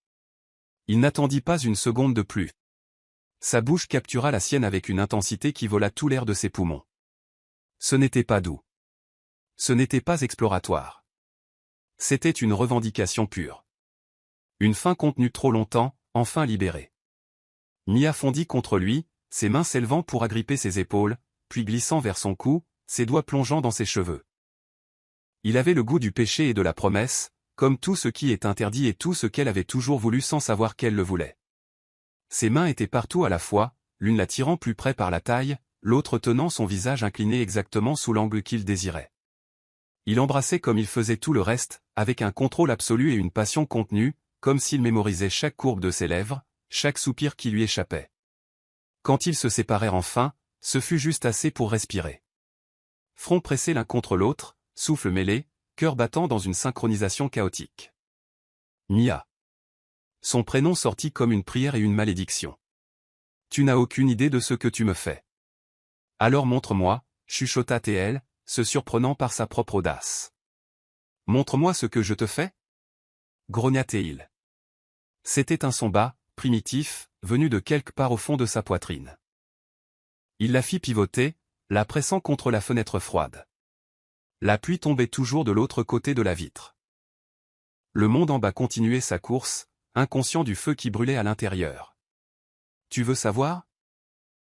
Il n'attendit pas une seconde de plus. Sa bouche captura la sienne avec une intensité qui vola tout l'air de ses poumons. Ce n'était pas doux. Ce n'était pas exploratoire. C'était une revendication pure. Une faim contenue trop longtemps, enfin libérée. Mia fondit contre lui, ses mains s'élevant pour agripper ses épaules, puis glissant vers son cou, ses doigts plongeant dans ses cheveux. Il avait le goût du péché et de la promesse, comme tout ce qui est interdit et tout ce qu'elle avait toujours voulu sans savoir qu'elle le voulait. Ses mains étaient partout à la fois, l'une la tirant plus près par la taille, l'autre tenant son visage incliné exactement sous l'angle qu'il désirait. Il embrassait comme il faisait tout le reste, avec un contrôle absolu et une passion contenue, comme s'il mémorisait chaque courbe de ses lèvres, chaque soupir qui lui échappait. Quand ils se séparèrent enfin, ce fut juste assez pour respirer. Front pressé l'un contre l'autre, souffle mêlé, cœur battant dans une synchronisation chaotique. Mia. Son prénom sortit comme une prière et une malédiction. Tu n'as aucune idée de ce que tu me fais. Alors montre-moi, chuchota TL, se surprenant par sa propre audace. Montre-moi ce que je te fais? Grogna Théil. C'était un son bas, primitif, venu de quelque part au fond de sa poitrine. Il la fit pivoter, la pressant contre la fenêtre froide. La pluie tombait toujours de l'autre côté de la vitre. Le monde en bas continuait sa course, inconscient du feu qui brûlait à l'intérieur. Tu veux savoir?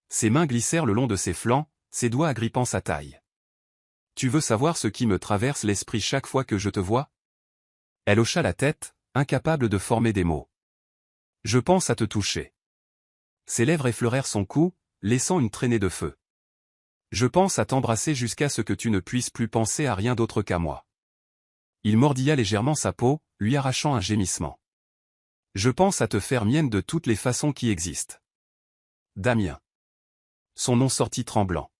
Ses mains glissèrent le long de ses flancs, ses doigts agrippant sa taille. Tu veux savoir ce qui me traverse l'esprit chaque fois que je te vois? Elle hocha la tête, incapable de former des mots. Je pense à te toucher. Ses lèvres effleurèrent son cou, laissant une traînée de feu. Je pense à t'embrasser jusqu'à ce que tu ne puisses plus penser à rien d'autre qu'à moi. Il mordilla légèrement sa peau, lui arrachant un gémissement. Je pense à te faire mienne de toutes les façons qui existent. Damien. Son nom sortit tremblant.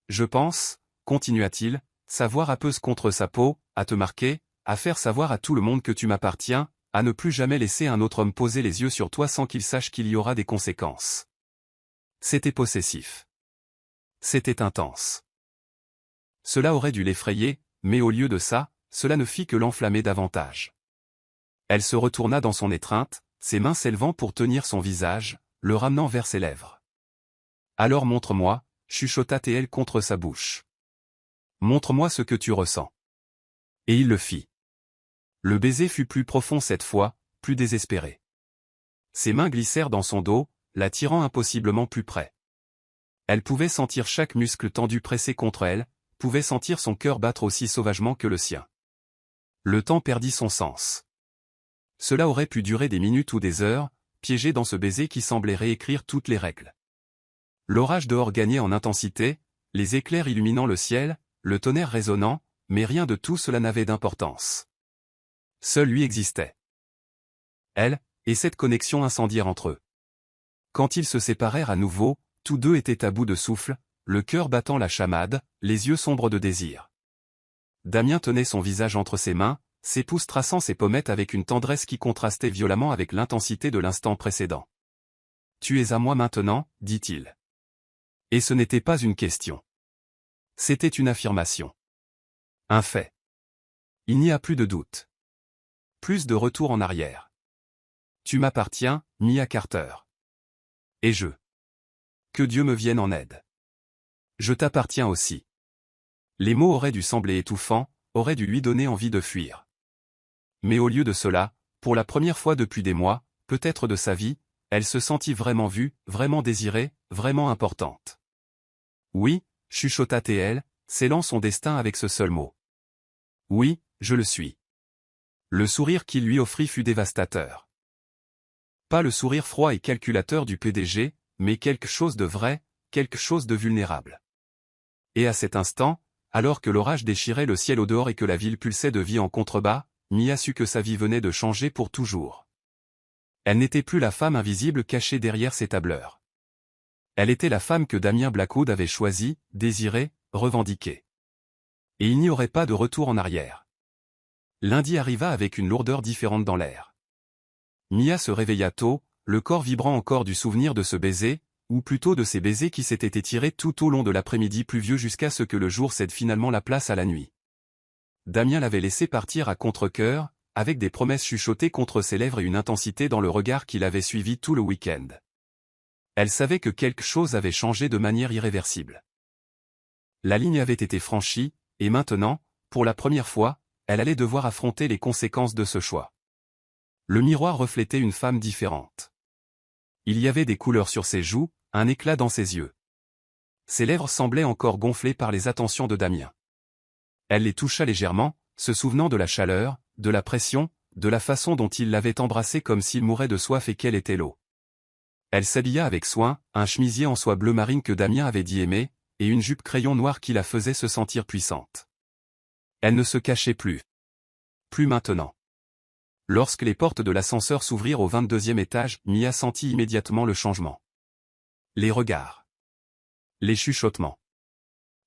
Je pense, continua-t-il, savoir apeuse contre sa peau, à te marquer, à faire savoir à tout le monde que tu m'appartiens, à ne plus jamais laisser un autre homme poser les yeux sur toi sans qu'il sache qu'il y aura des conséquences. C'était possessif. C'était intense. Cela aurait dû l'effrayer, mais au lieu de ça, cela ne fit que l'enflammer davantage. Elle se retourna dans son étreinte, ses mains s'élevant pour tenir son visage, le ramenant vers ses lèvres. Alors montre-moi, chuchota-t-elle contre sa bouche. Montre-moi ce que tu ressens. Et il le fit. Le baiser fut plus profond cette fois, plus désespéré. Ses mains glissèrent dans son dos, l'attirant impossiblement plus près. Elle pouvait sentir chaque muscle tendu pressé contre elle, pouvait sentir son cœur battre aussi sauvagement que le sien. Le temps perdit son sens. Cela aurait pu durer des minutes ou des heures, piégé dans ce baiser qui semblait réécrire toutes les règles. L'orage dehors gagnait en intensité, les éclairs illuminant le ciel, le tonnerre résonnant, mais rien de tout cela n'avait d'importance. Seul lui existait. Elle, et cette connexion incendiaire entre eux. Quand ils se séparèrent à nouveau, tous deux étaient à bout de souffle, le cœur battant la chamade, les yeux sombres de désir. Damien tenait son visage entre ses mains, ses pouces traçant ses pommettes avec une tendresse qui contrastait violemment avec l'intensité de l'instant précédent. « Tu es à moi maintenant, dit-il. » Et ce n'était pas une question. C'était une affirmation. Un fait. Il n'y a plus de doute. Plus de retour en arrière. Tu m'appartiens, Mia Carter. Et je. Que Dieu me vienne en aide. Je t'appartiens aussi. Les mots auraient dû sembler étouffants, auraient dû lui donner envie de fuir. Mais au lieu de cela, pour la première fois depuis des mois, peut-être de sa vie, elle se sentit vraiment vue, vraiment désirée, vraiment importante. Oui, chuchota-t-elle, scellant son destin avec ce seul mot. Oui, je le suis. Le sourire qu'il lui offrit fut dévastateur. Pas le sourire froid et calculateur du PDG, mais quelque chose de vrai, quelque chose de vulnérable. Et à cet instant, alors que l'orage déchirait le ciel au dehors et que la ville pulsait de vie en contrebas, Mia sut que sa vie venait de changer pour toujours. Elle n'était plus la femme invisible cachée derrière ses tableurs. Elle était la femme que Damien Blackwood avait choisie, désirée, revendiquée. Et il n'y aurait pas de retour en arrière. Lundi arriva avec une lourdeur différente dans l'air. Mia se réveilla tôt, le corps vibrant encore du souvenir de ce baiser, ou plutôt de ces baisers qui s'étaient étirés tout au long de l'après-midi pluvieux jusqu'à ce que le jour cède finalement la place à la nuit. Damien l'avait laissé partir à contre-cœur, avec des promesses chuchotées contre ses lèvres et une intensité dans le regard qui l'avait suivi tout le week-end. Elle savait que quelque chose avait changé de manière irréversible. La ligne avait été franchie, et maintenant, pour la première fois, elle allait devoir affronter les conséquences de ce choix. Le miroir reflétait une femme différente. Il y avait des couleurs sur ses joues, un éclat dans ses yeux. Ses lèvres semblaient encore gonflées par les attentions de Damien. Elle les toucha légèrement, se souvenant de la chaleur, de la pression, de la façon dont il l'avait embrassée comme s'il mourait de soif et qu'elle était l'eau. Elle s'habilla avec soin, un chemisier en soie bleu marine que Damien avait dit aimer, et une jupe crayon noire qui la faisait se sentir puissante. Elle ne se cachait plus. Plus maintenant. Lorsque les portes de l'ascenseur s'ouvrirent au 22e étage, Mia sentit immédiatement le changement. Les regards. Les chuchotements.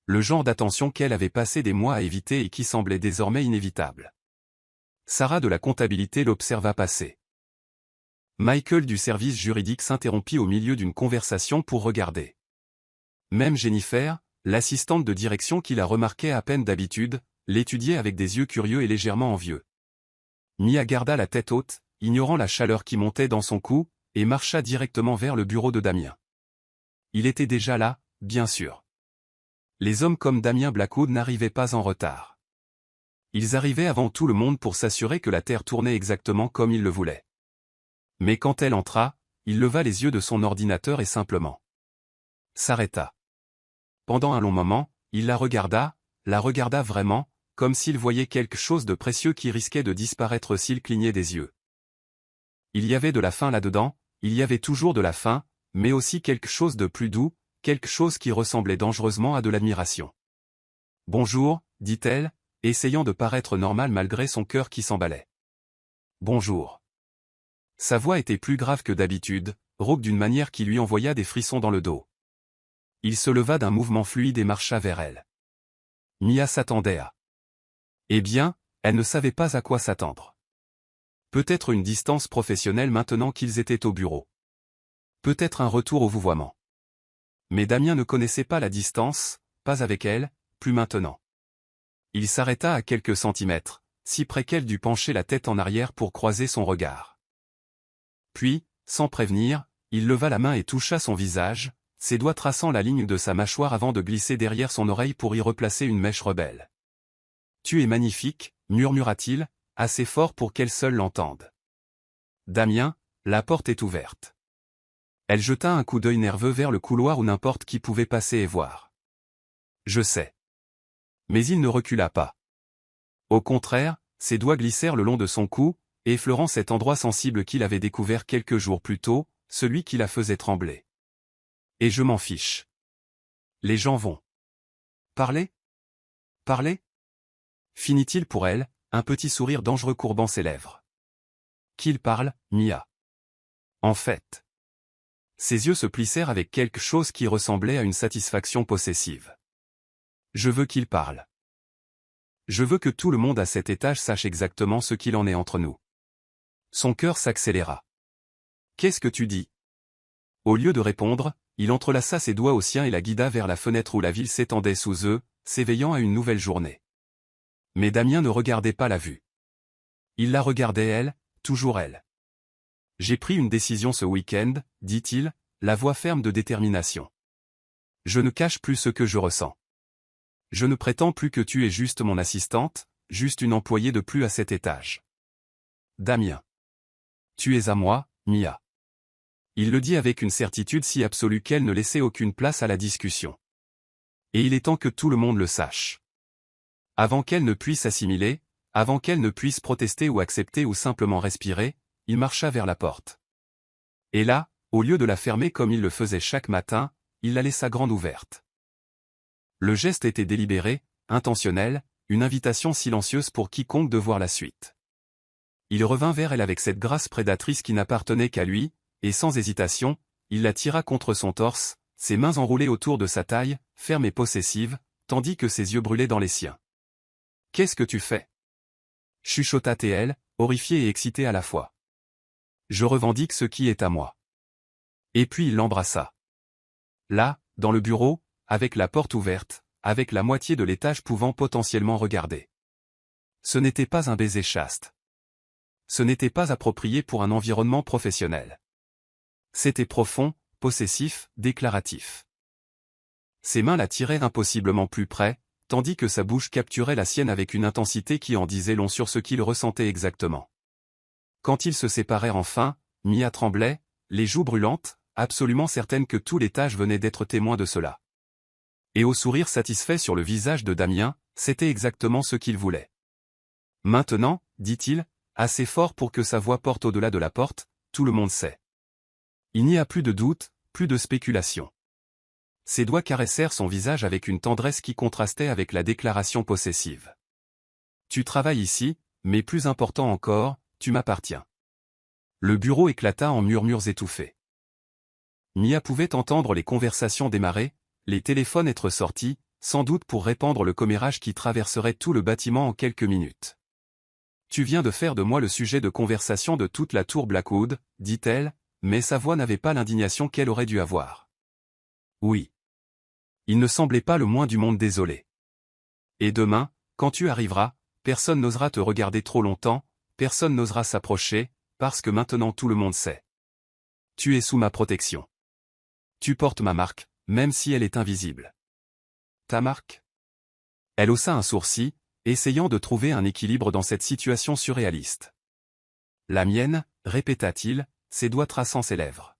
Le genre d'attention qu'elle avait passé des mois à éviter et qui semblait désormais inévitable. Sarah de la comptabilité l'observa passer. Michael du service juridique s'interrompit au milieu d'une conversation pour regarder. Même Jennifer, l'assistante de direction qui la remarquait à peine d'habitude, l'étudiait avec des yeux curieux et légèrement envieux. Mia garda la tête haute, ignorant la chaleur qui montait dans son cou, et marcha directement vers le bureau de Damien. Il était déjà là, bien sûr. Les hommes comme Damien Blackwood n'arrivaient pas en retard. Ils arrivaient avant tout le monde pour s'assurer que la Terre tournait exactement comme ils le voulaient. Mais quand elle entra, il leva les yeux de son ordinateur et simplement s'arrêta. Pendant un long moment, il la regarda vraiment, comme s'il voyait quelque chose de précieux qui risquait de disparaître s'il clignait des yeux. Il y avait de la faim là-dedans, il y avait toujours de la faim, mais aussi quelque chose de plus doux, quelque chose qui ressemblait dangereusement à de l'admiration. « Bonjour », dit-elle, essayant de paraître normale malgré son cœur qui s'emballait. « Bonjour. » Sa voix était plus grave que d'habitude, rauque d'une manière qui lui envoya des frissons dans le dos. Il se leva d'un mouvement fluide et marcha vers elle. Mia s'attendait à. Eh bien, elle ne savait pas à quoi s'attendre. Peut-être une distance professionnelle maintenant qu'ils étaient au bureau. Peut-être un retour au vouvoiement. Mais Damien ne connaissait pas la distance, pas avec elle, plus maintenant. Il s'arrêta à quelques centimètres, si près qu'elle dut pencher la tête en arrière pour croiser son regard. Puis, sans prévenir, il leva la main et toucha son visage, ses doigts traçant la ligne de sa mâchoire avant de glisser derrière son oreille pour y replacer une mèche rebelle. « Tu es magnifique », murmura-t-il, assez fort pour qu'elle seule l'entende. « Damien, la porte est ouverte. » Elle jeta un coup d'œil nerveux vers le couloir où n'importe qui pouvait passer et voir. « Je sais. » Mais il ne recula pas. Au contraire, ses doigts glissèrent le long de son cou, effleurant cet endroit sensible qu'il avait découvert quelques jours plus tôt, celui qui la faisait trembler. « Et je m'en fiche. Les gens vont. Parler ? Parler ? Finit-il pour elle, un petit sourire dangereux courbant ses lèvres. Qu'il parle, Mia. En fait. Ses yeux se plissèrent avec quelque chose qui ressemblait à une satisfaction possessive. Je veux qu'il parle. Je veux que tout le monde à cet étage sache exactement ce qu'il en est entre nous. Son cœur s'accéléra. Qu'est-ce que tu dis ? Au lieu de répondre, il entrelaça ses doigts aux siens et la guida vers la fenêtre où la ville s'étendait sous eux, s'éveillant à une nouvelle journée. Mais Damien ne regardait pas la vue. Il la regardait elle, toujours elle. J'ai pris une décision ce week-end, dit-il, la voix ferme de détermination. Je ne cache plus ce que je ressens. Je ne prétends plus que tu es juste mon assistante, juste une employée de plus à cet étage. Damien. Tu es à moi, Mia. Il le dit avec une certitude si absolue qu'elle ne laissait aucune place à la discussion. Et il est temps que tout le monde le sache. Avant qu'elle ne puisse assimiler, avant qu'elle ne puisse protester ou accepter ou simplement respirer, il marcha vers la porte. Et là, au lieu de la fermer comme il le faisait chaque matin, il la laissa grande ouverte. Le geste était délibéré, intentionnel, une invitation silencieuse pour quiconque de voir la suite. Il revint vers elle avec cette grâce prédatrice qui n'appartenait qu'à lui, et sans hésitation, il la tira contre son torse, ses mains enroulées autour de sa taille, ferme et possessive, tandis que ses yeux brûlaient dans les siens. « Qu'est-ce que tu fais » chuchota-t-elle, horrifiée et excitée à la fois. « Je revendique ce qui est à moi. » Et puis il l'embrassa. Là, dans le bureau, avec la porte ouverte, avec la moitié de l'étage pouvant potentiellement regarder. Ce n'était pas un baiser chaste. Ce n'était pas approprié pour un environnement professionnel. C'était profond, possessif, déclaratif. Ses mains la tiraient impossiblement plus près, tandis que sa bouche capturait la sienne avec une intensité qui en disait long sur ce qu'il ressentait exactement. Quand ils se séparèrent enfin, Mia tremblait, les joues brûlantes, absolument certaine que tout l'étage venait d'être témoin de cela. Et au sourire satisfait sur le visage de Damien, c'était exactement ce qu'il voulait. Maintenant, dit-il, assez fort pour que sa voix porte au-delà de la porte, tout le monde sait. Il n'y a plus de doute, plus de spéculation. Ses doigts caressèrent son visage avec une tendresse qui contrastait avec la déclaration possessive. Tu travailles ici, mais plus important encore, tu m'appartiens. Le bureau éclata en murmures étouffés. Mia pouvait entendre les conversations démarrer, les téléphones être sortis, sans doute pour répandre le commérage qui traverserait tout le bâtiment en quelques minutes. Tu viens de faire de moi le sujet de conversation de toute la tour Blackwood, dit-elle, mais sa voix n'avait pas l'indignation qu'elle aurait dû avoir. Oui. Il ne semblait pas le moins du monde désolé. Et demain, quand tu arriveras, personne n'osera te regarder trop longtemps, personne n'osera s'approcher, parce que maintenant tout le monde sait. Tu es sous ma protection. Tu portes ma marque, même si elle est invisible. Ta marque? Elle haussa un sourcil, essayant de trouver un équilibre dans cette situation surréaliste. La mienne, répéta-t-il, ses doigts traçant ses lèvres.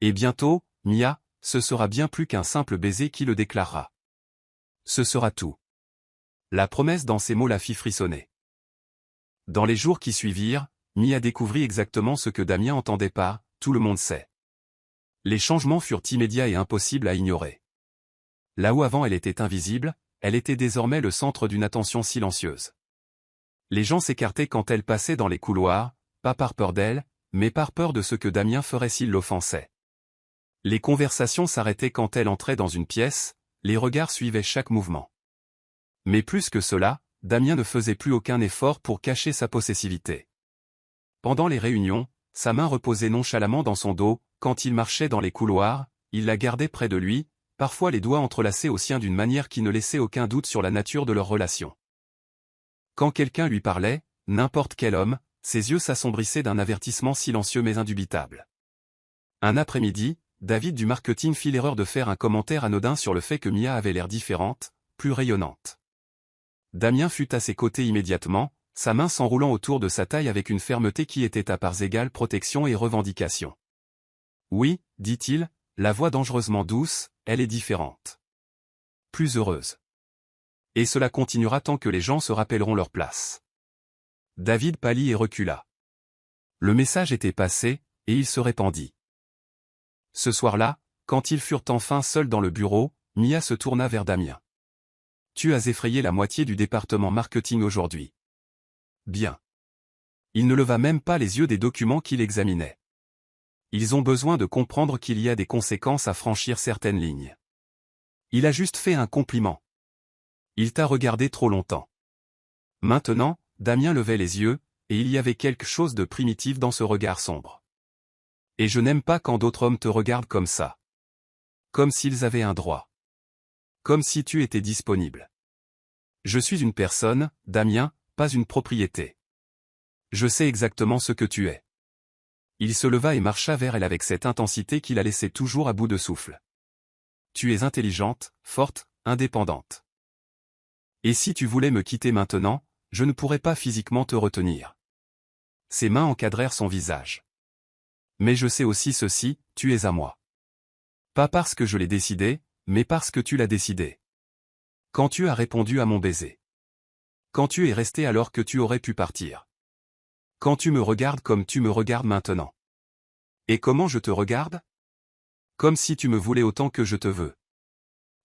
Et bientôt, Mia, ce sera bien plus qu'un simple baiser qui le déclarera. Ce sera tout. La promesse dans ces mots la fit frissonner. Dans les jours qui suivirent, Mia découvrit exactement ce que Damien entendait par « tout le monde sait ». Les changements furent immédiats et impossibles à ignorer. Là où avant elle était invisible, elle était désormais le centre d'une attention silencieuse. Les gens s'écartaient quand elle passait dans les couloirs, pas par peur d'elle, mais par peur de ce que Damien ferait s'il l'offensait. Les conversations s'arrêtaient quand elle entrait dans une pièce, les regards suivaient chaque mouvement. Mais plus que cela, Damien ne faisait plus aucun effort pour cacher sa possessivité. Pendant les réunions, sa main reposait nonchalamment dans son dos, quand il marchait dans les couloirs, il la gardait près de lui, parfois les doigts entrelacés aux siens d'une manière qui ne laissait aucun doute sur la nature de leur relation. Quand quelqu'un lui parlait, n'importe quel homme, ses yeux s'assombrissaient d'un avertissement silencieux mais indubitable. Un après-midi, David du marketing fit l'erreur de faire un commentaire anodin sur le fait que Mia avait l'air différente, plus rayonnante. Damien fut à ses côtés immédiatement, sa main s'enroulant autour de sa taille avec une fermeté qui était à parts égales protection et revendication. Oui, dit-il, la voix dangereusement douce, elle est différente. Plus heureuse. Et cela continuera tant que les gens se rappelleront leur place. David pâlit et recula. Le message était passé, et il se répandit. Ce soir-là, quand ils furent enfin seuls dans le bureau, Mia se tourna vers Damien. Tu as effrayé la moitié du département marketing aujourd'hui. Bien. Il ne leva même pas les yeux des documents qu'il examinait. Ils ont besoin de comprendre qu'il y a des conséquences à franchir certaines lignes. Il a juste fait un compliment. Il t'a regardé trop longtemps. Maintenant, Damien levait les yeux, et il y avait quelque chose de primitif dans ce regard sombre. Et je n'aime pas quand d'autres hommes te regardent comme ça. Comme s'ils avaient un droit. Comme si tu étais disponible. Je suis une personne, Damien, pas une propriété. Je sais exactement ce que tu es. Il se leva et marcha vers elle avec cette intensité qui la laissait toujours à bout de souffle. Tu es intelligente, forte, indépendante. Et si tu voulais me quitter maintenant, je ne pourrais pas physiquement te retenir. Ses mains encadrèrent son visage. Mais je sais aussi ceci, tu es à moi. Pas parce que je l'ai décidé, mais parce que tu l'as décidé. Quand tu as répondu à mon baiser. Quand tu es resté alors que tu aurais pu partir. Quand tu me regardes comme tu me regardes maintenant. Et comment je te regarde? Comme si tu me voulais autant que je te veux.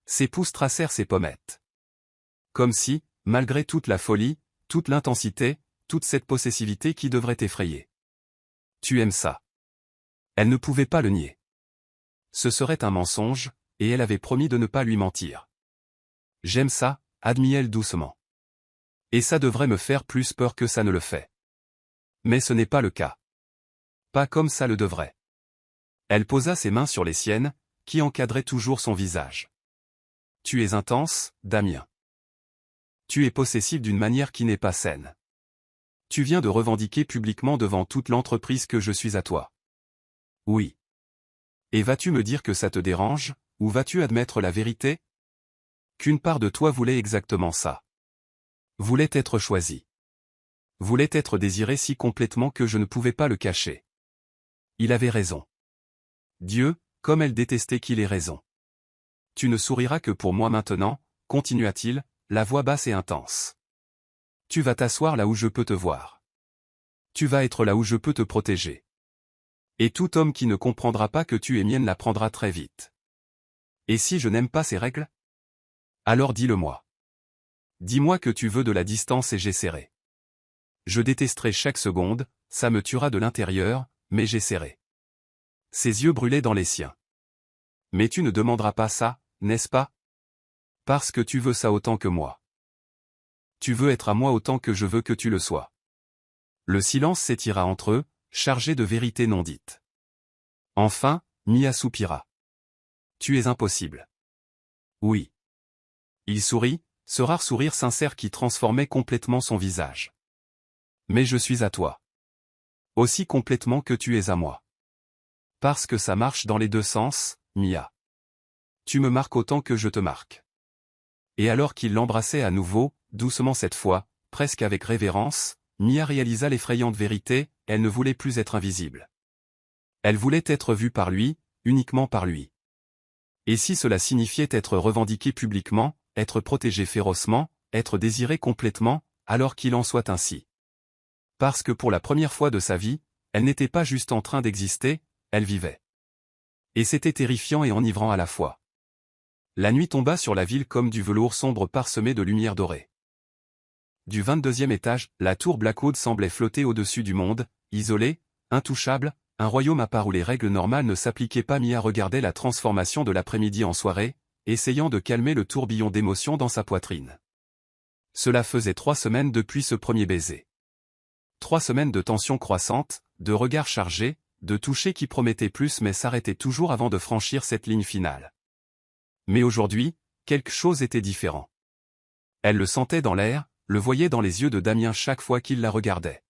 Ses pouces tracèrent ses pommettes. Comme si, malgré toute la folie, toute l'intensité, toute cette possessivité qui devrait t'effrayer. Tu aimes ça. Elle ne pouvait pas le nier. Ce serait un mensonge, et elle avait promis de ne pas lui mentir. J'aime ça, admit-elle doucement. Et ça devrait me faire plus peur que ça ne le fait. Mais ce n'est pas le cas. Pas comme ça le devrait. Elle posa ses mains sur les siennes, qui encadraient toujours son visage. Tu es intense, Damien. Tu es possessif d'une manière qui n'est pas saine. Tu viens de revendiquer publiquement devant toute l'entreprise que je suis à toi. Oui. Et vas-tu me dire que ça te dérange, ou vas-tu admettre la vérité? Qu'une part de toi voulait exactement ça. Voulait être choisie. Voulait être désiré si complètement que je ne pouvais pas le cacher. Il avait raison. Dieu, comme elle détestait qu'il ait raison. Tu ne souriras que pour moi maintenant, continua-t-il, la voix basse et intense. Tu vas t'asseoir là où je peux te voir. Tu vas être là où je peux te protéger. Et tout homme qui ne comprendra pas que tu es mienne l'apprendra très vite. Et si je n'aime pas ces règles? Alors dis-le-moi. Dis-moi que tu veux de la distance et j'essaierai. Je détesterai chaque seconde, ça me tuera de l'intérieur, mais j'essaierai. Ses yeux brûlaient dans les siens. Mais tu ne demanderas pas ça, n'est-ce pas? Parce que tu veux ça autant que moi. Tu veux être à moi autant que je veux que tu le sois. Le silence s'étira entre eux, chargé de vérités non dites. Enfin, Mia soupira. Tu es impossible. Oui. Il sourit, ce rare sourire sincère qui transformait complètement son visage. Mais je suis à toi. Aussi complètement que tu es à moi. Parce que ça marche dans les deux sens, Mia. Tu me marques autant que je te marque. et alors qu'il l'embrassait à nouveau, doucement cette fois, presque avec révérence, Mia réalisa l'effrayante vérité, elle ne voulait plus être invisible. Elle voulait être vue par lui, uniquement par lui. Et si cela signifiait être revendiquée publiquement, être protégée férocement, être désirée complètement, alors qu'il en soit ainsi. Parce que pour la première fois de sa vie, elle n'était pas juste en train d'exister, elle vivait. Et c'était terrifiant et enivrant à la fois. La nuit tomba sur la ville comme du velours sombre parsemé de lumière dorée. Du 22e étage, la tour Blackwood semblait flotter au-dessus du monde, isolée, intouchable, un royaume à part où les règles normales ne s'appliquaient pas. Mia regardait la transformation de l'après-midi en soirée, essayant de calmer le tourbillon d'émotions dans sa poitrine. Cela faisait 3 semaines depuis ce premier baiser. 3 semaines de tension croissante, de regards chargés, de touchés qui promettaient plus mais s'arrêtaient toujours avant de franchir cette ligne finale. Mais aujourd'hui, quelque chose était différent. Elle le sentait dans l'air, le voyait dans les yeux de Damien chaque fois qu'il la regardait.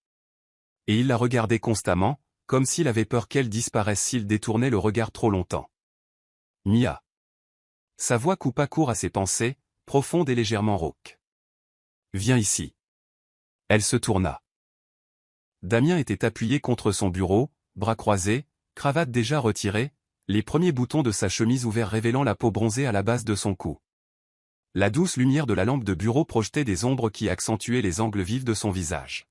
Et il la regardait constamment, comme s'il avait peur qu'elle disparaisse s'il détournait le regard trop longtemps. Mia. Sa voix coupa court à ses pensées, profonde et légèrement rauque. Viens ici. Elle se tourna. Damien était appuyé contre son bureau, bras croisés, cravate déjà retirée, les premiers boutons de sa chemise ouverts révélant la peau bronzée à la base de son cou. La douce lumière de la lampe de bureau projetait des ombres qui accentuaient les angles vifs de son visage.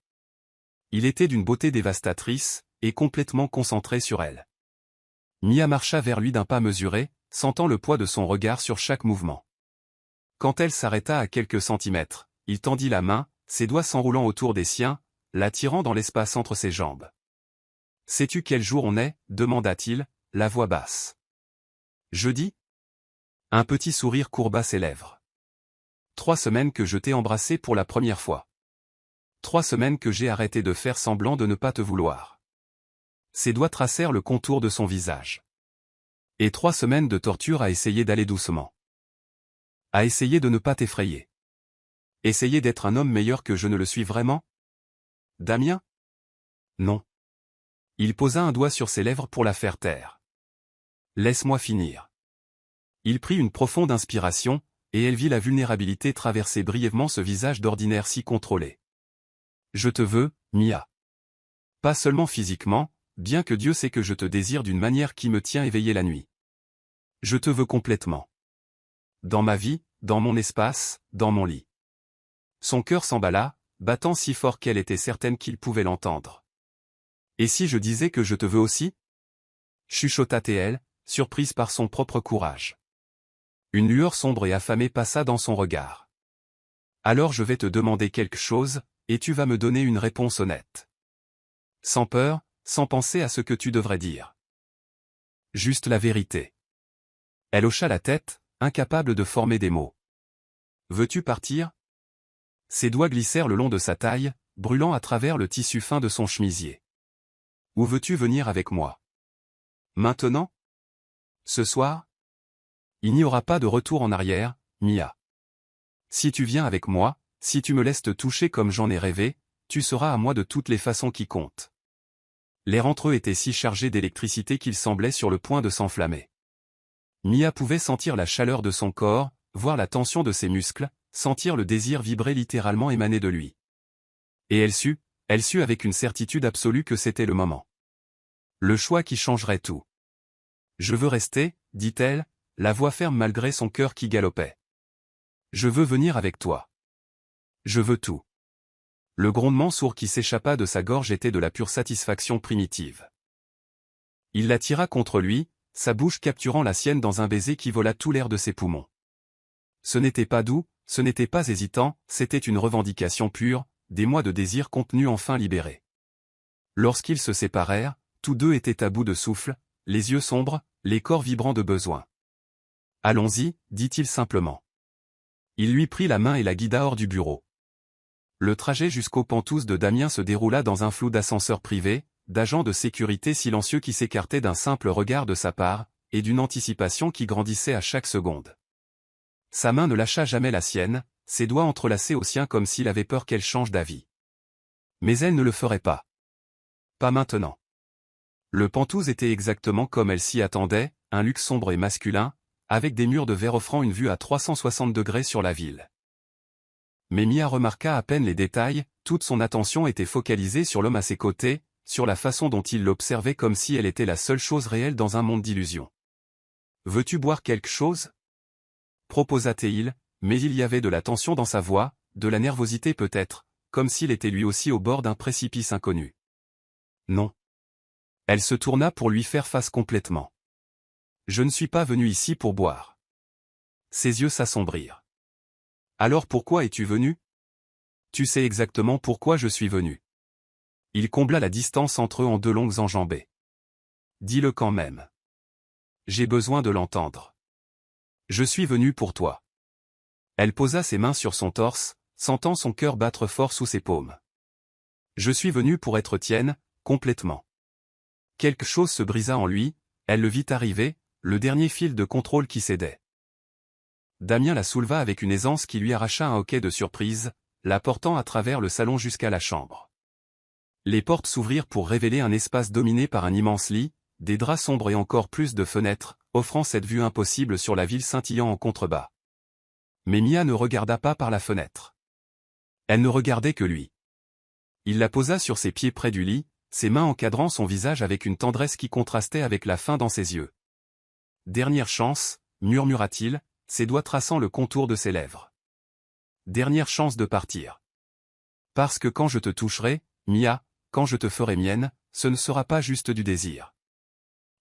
Il était d'une beauté dévastatrice, et complètement concentré sur elle. Mia marcha vers lui d'un pas mesuré, sentant le poids de son regard sur chaque mouvement. Quand elle s'arrêta à quelques centimètres, il tendit la main, ses doigts s'enroulant autour des siens, l'attirant dans l'espace entre ses jambes. « Sais-tu quel jour on est » demanda-t-il, la voix basse. « Jeudi ?» Un petit sourire courba ses lèvres. 3 semaines que je t'ai embrassé pour la première fois. 3 semaines que j'ai arrêté de faire semblant de ne pas te vouloir. Ses doigts tracèrent le contour de son visage. Et 3 semaines de torture à essayer d'aller doucement. À essayer de ne pas t'effrayer. Essayer d'être un homme meilleur que je ne le suis vraiment ? Damien ? Non. Il posa un doigt sur ses lèvres pour la faire taire. Laisse-moi finir. Il prit une profonde inspiration, et elle vit la vulnérabilité traverser brièvement ce visage d'ordinaire si contrôlé. Je te veux, Mia. Pas seulement physiquement, bien que Dieu sait que je te désire d'une manière qui me tient éveillé la nuit. Je te veux complètement. Dans ma vie, dans mon espace, dans mon lit. Son cœur s'emballa, battant si fort qu'elle était certaine qu'il pouvait l'entendre. Et si je disais que je te veux aussi ? Chuchota-t-elle, surprise par son propre courage. Une lueur sombre et affamée passa dans son regard. Alors je vais te demander quelque chose, et tu vas me donner une réponse honnête. Sans peur, sans penser à ce que tu devrais dire. Juste la vérité. Elle hocha la tête, incapable de former des mots. Veux-tu partir ? Ses doigts glissèrent le long de sa taille, brûlant à travers le tissu fin de son chemisier. Où veux-tu venir avec moi ? Maintenant ? Ce soir ? Il n'y aura pas de retour en arrière, Mia. Si tu viens avec moi, si tu me laisses te toucher comme j'en ai rêvé, tu seras à moi de toutes les façons qui comptent. L'air entre eux était si chargé d'électricité qu'il semblait sur le point de s'enflammer. Mia pouvait sentir la chaleur de son corps, voir la tension de ses muscles, sentir le désir vibrer littéralement émaner de lui. Et elle sut avec une certitude absolue que c'était le moment. Le choix qui changerait tout. Je veux rester, dit-elle, la voix ferme malgré son cœur qui galopait. Je veux venir avec toi. Je veux tout. Le grondement sourd qui s'échappa de sa gorge était de la pure satisfaction primitive. Il la tira contre lui, sa bouche capturant la sienne dans un baiser qui vola tout l'air de ses poumons. Ce n'était pas doux, ce n'était pas hésitant, c'était une revendication pure, des mois de désir contenus enfin libérés. Lorsqu'ils se séparèrent, tous deux étaient à bout de souffle, les yeux sombres, les corps vibrants de besoin. « Allons-y » dit-il simplement. Il lui prit la main et la guida hors du bureau. Le trajet jusqu'aux pentouses de Damien se déroula dans un flou d'ascenseurs privés, d'agents de sécurité silencieux qui s'écartaient d'un simple regard de sa part, et d'une anticipation qui grandissait à chaque seconde. Sa main ne lâcha jamais la sienne, ses doigts entrelacés aux siens comme s'il avait peur qu'elle change d'avis. Mais elle ne le ferait pas. Pas maintenant. Le pentouse était exactement comme elle s'y attendait, un luxe sombre et masculin, avec des murs de verre offrant une vue à 360 degrés sur la ville. Mais Mia remarqua à peine les détails, toute son attention était focalisée sur l'homme à ses côtés, sur la façon dont il l'observait comme si elle était la seule chose réelle dans un monde d'illusions. « Veux-tu boire quelque chose ?» proposa Théil, mais il y avait de la tension dans sa voix, de la nervosité peut-être, comme s'il était lui aussi au bord d'un précipice inconnu. Non. Elle se tourna pour lui faire face complètement. « Je ne suis pas venu ici pour boire. » Ses yeux s'assombrirent. « Alors pourquoi es-tu venu ? » Tu sais exactement pourquoi je suis venu. Il combla la distance entre eux en deux longues enjambées. Dis-le quand même. J'ai besoin de l'entendre. Je suis venu pour toi. Elle posa ses mains sur son torse, sentant son cœur battre fort sous ses paumes. Je suis venu pour être tienne, complètement. Quelque chose se brisa en lui, elle le vit arriver, le dernier fil de contrôle qui cédait. Damien la souleva avec une aisance qui lui arracha un hoquet de surprise, la portant à travers le salon jusqu'à la chambre. Les portes s'ouvrirent pour révéler un espace dominé par un immense lit, des draps sombres et encore plus de fenêtres, offrant cette vue impossible sur la ville scintillant en contrebas. Mais Mia ne regarda pas par la fenêtre. Elle ne regardait que lui. Il la posa sur ses pieds près du lit, ses mains encadrant son visage avec une tendresse qui contrastait avec la faim dans ses yeux. « Dernière chance » murmura-t-il, ses doigts traçant le contour de ses lèvres. « Dernière chance de partir. Parce que quand je te toucherai, Mia, quand je te ferai mienne, ce ne sera pas juste du désir.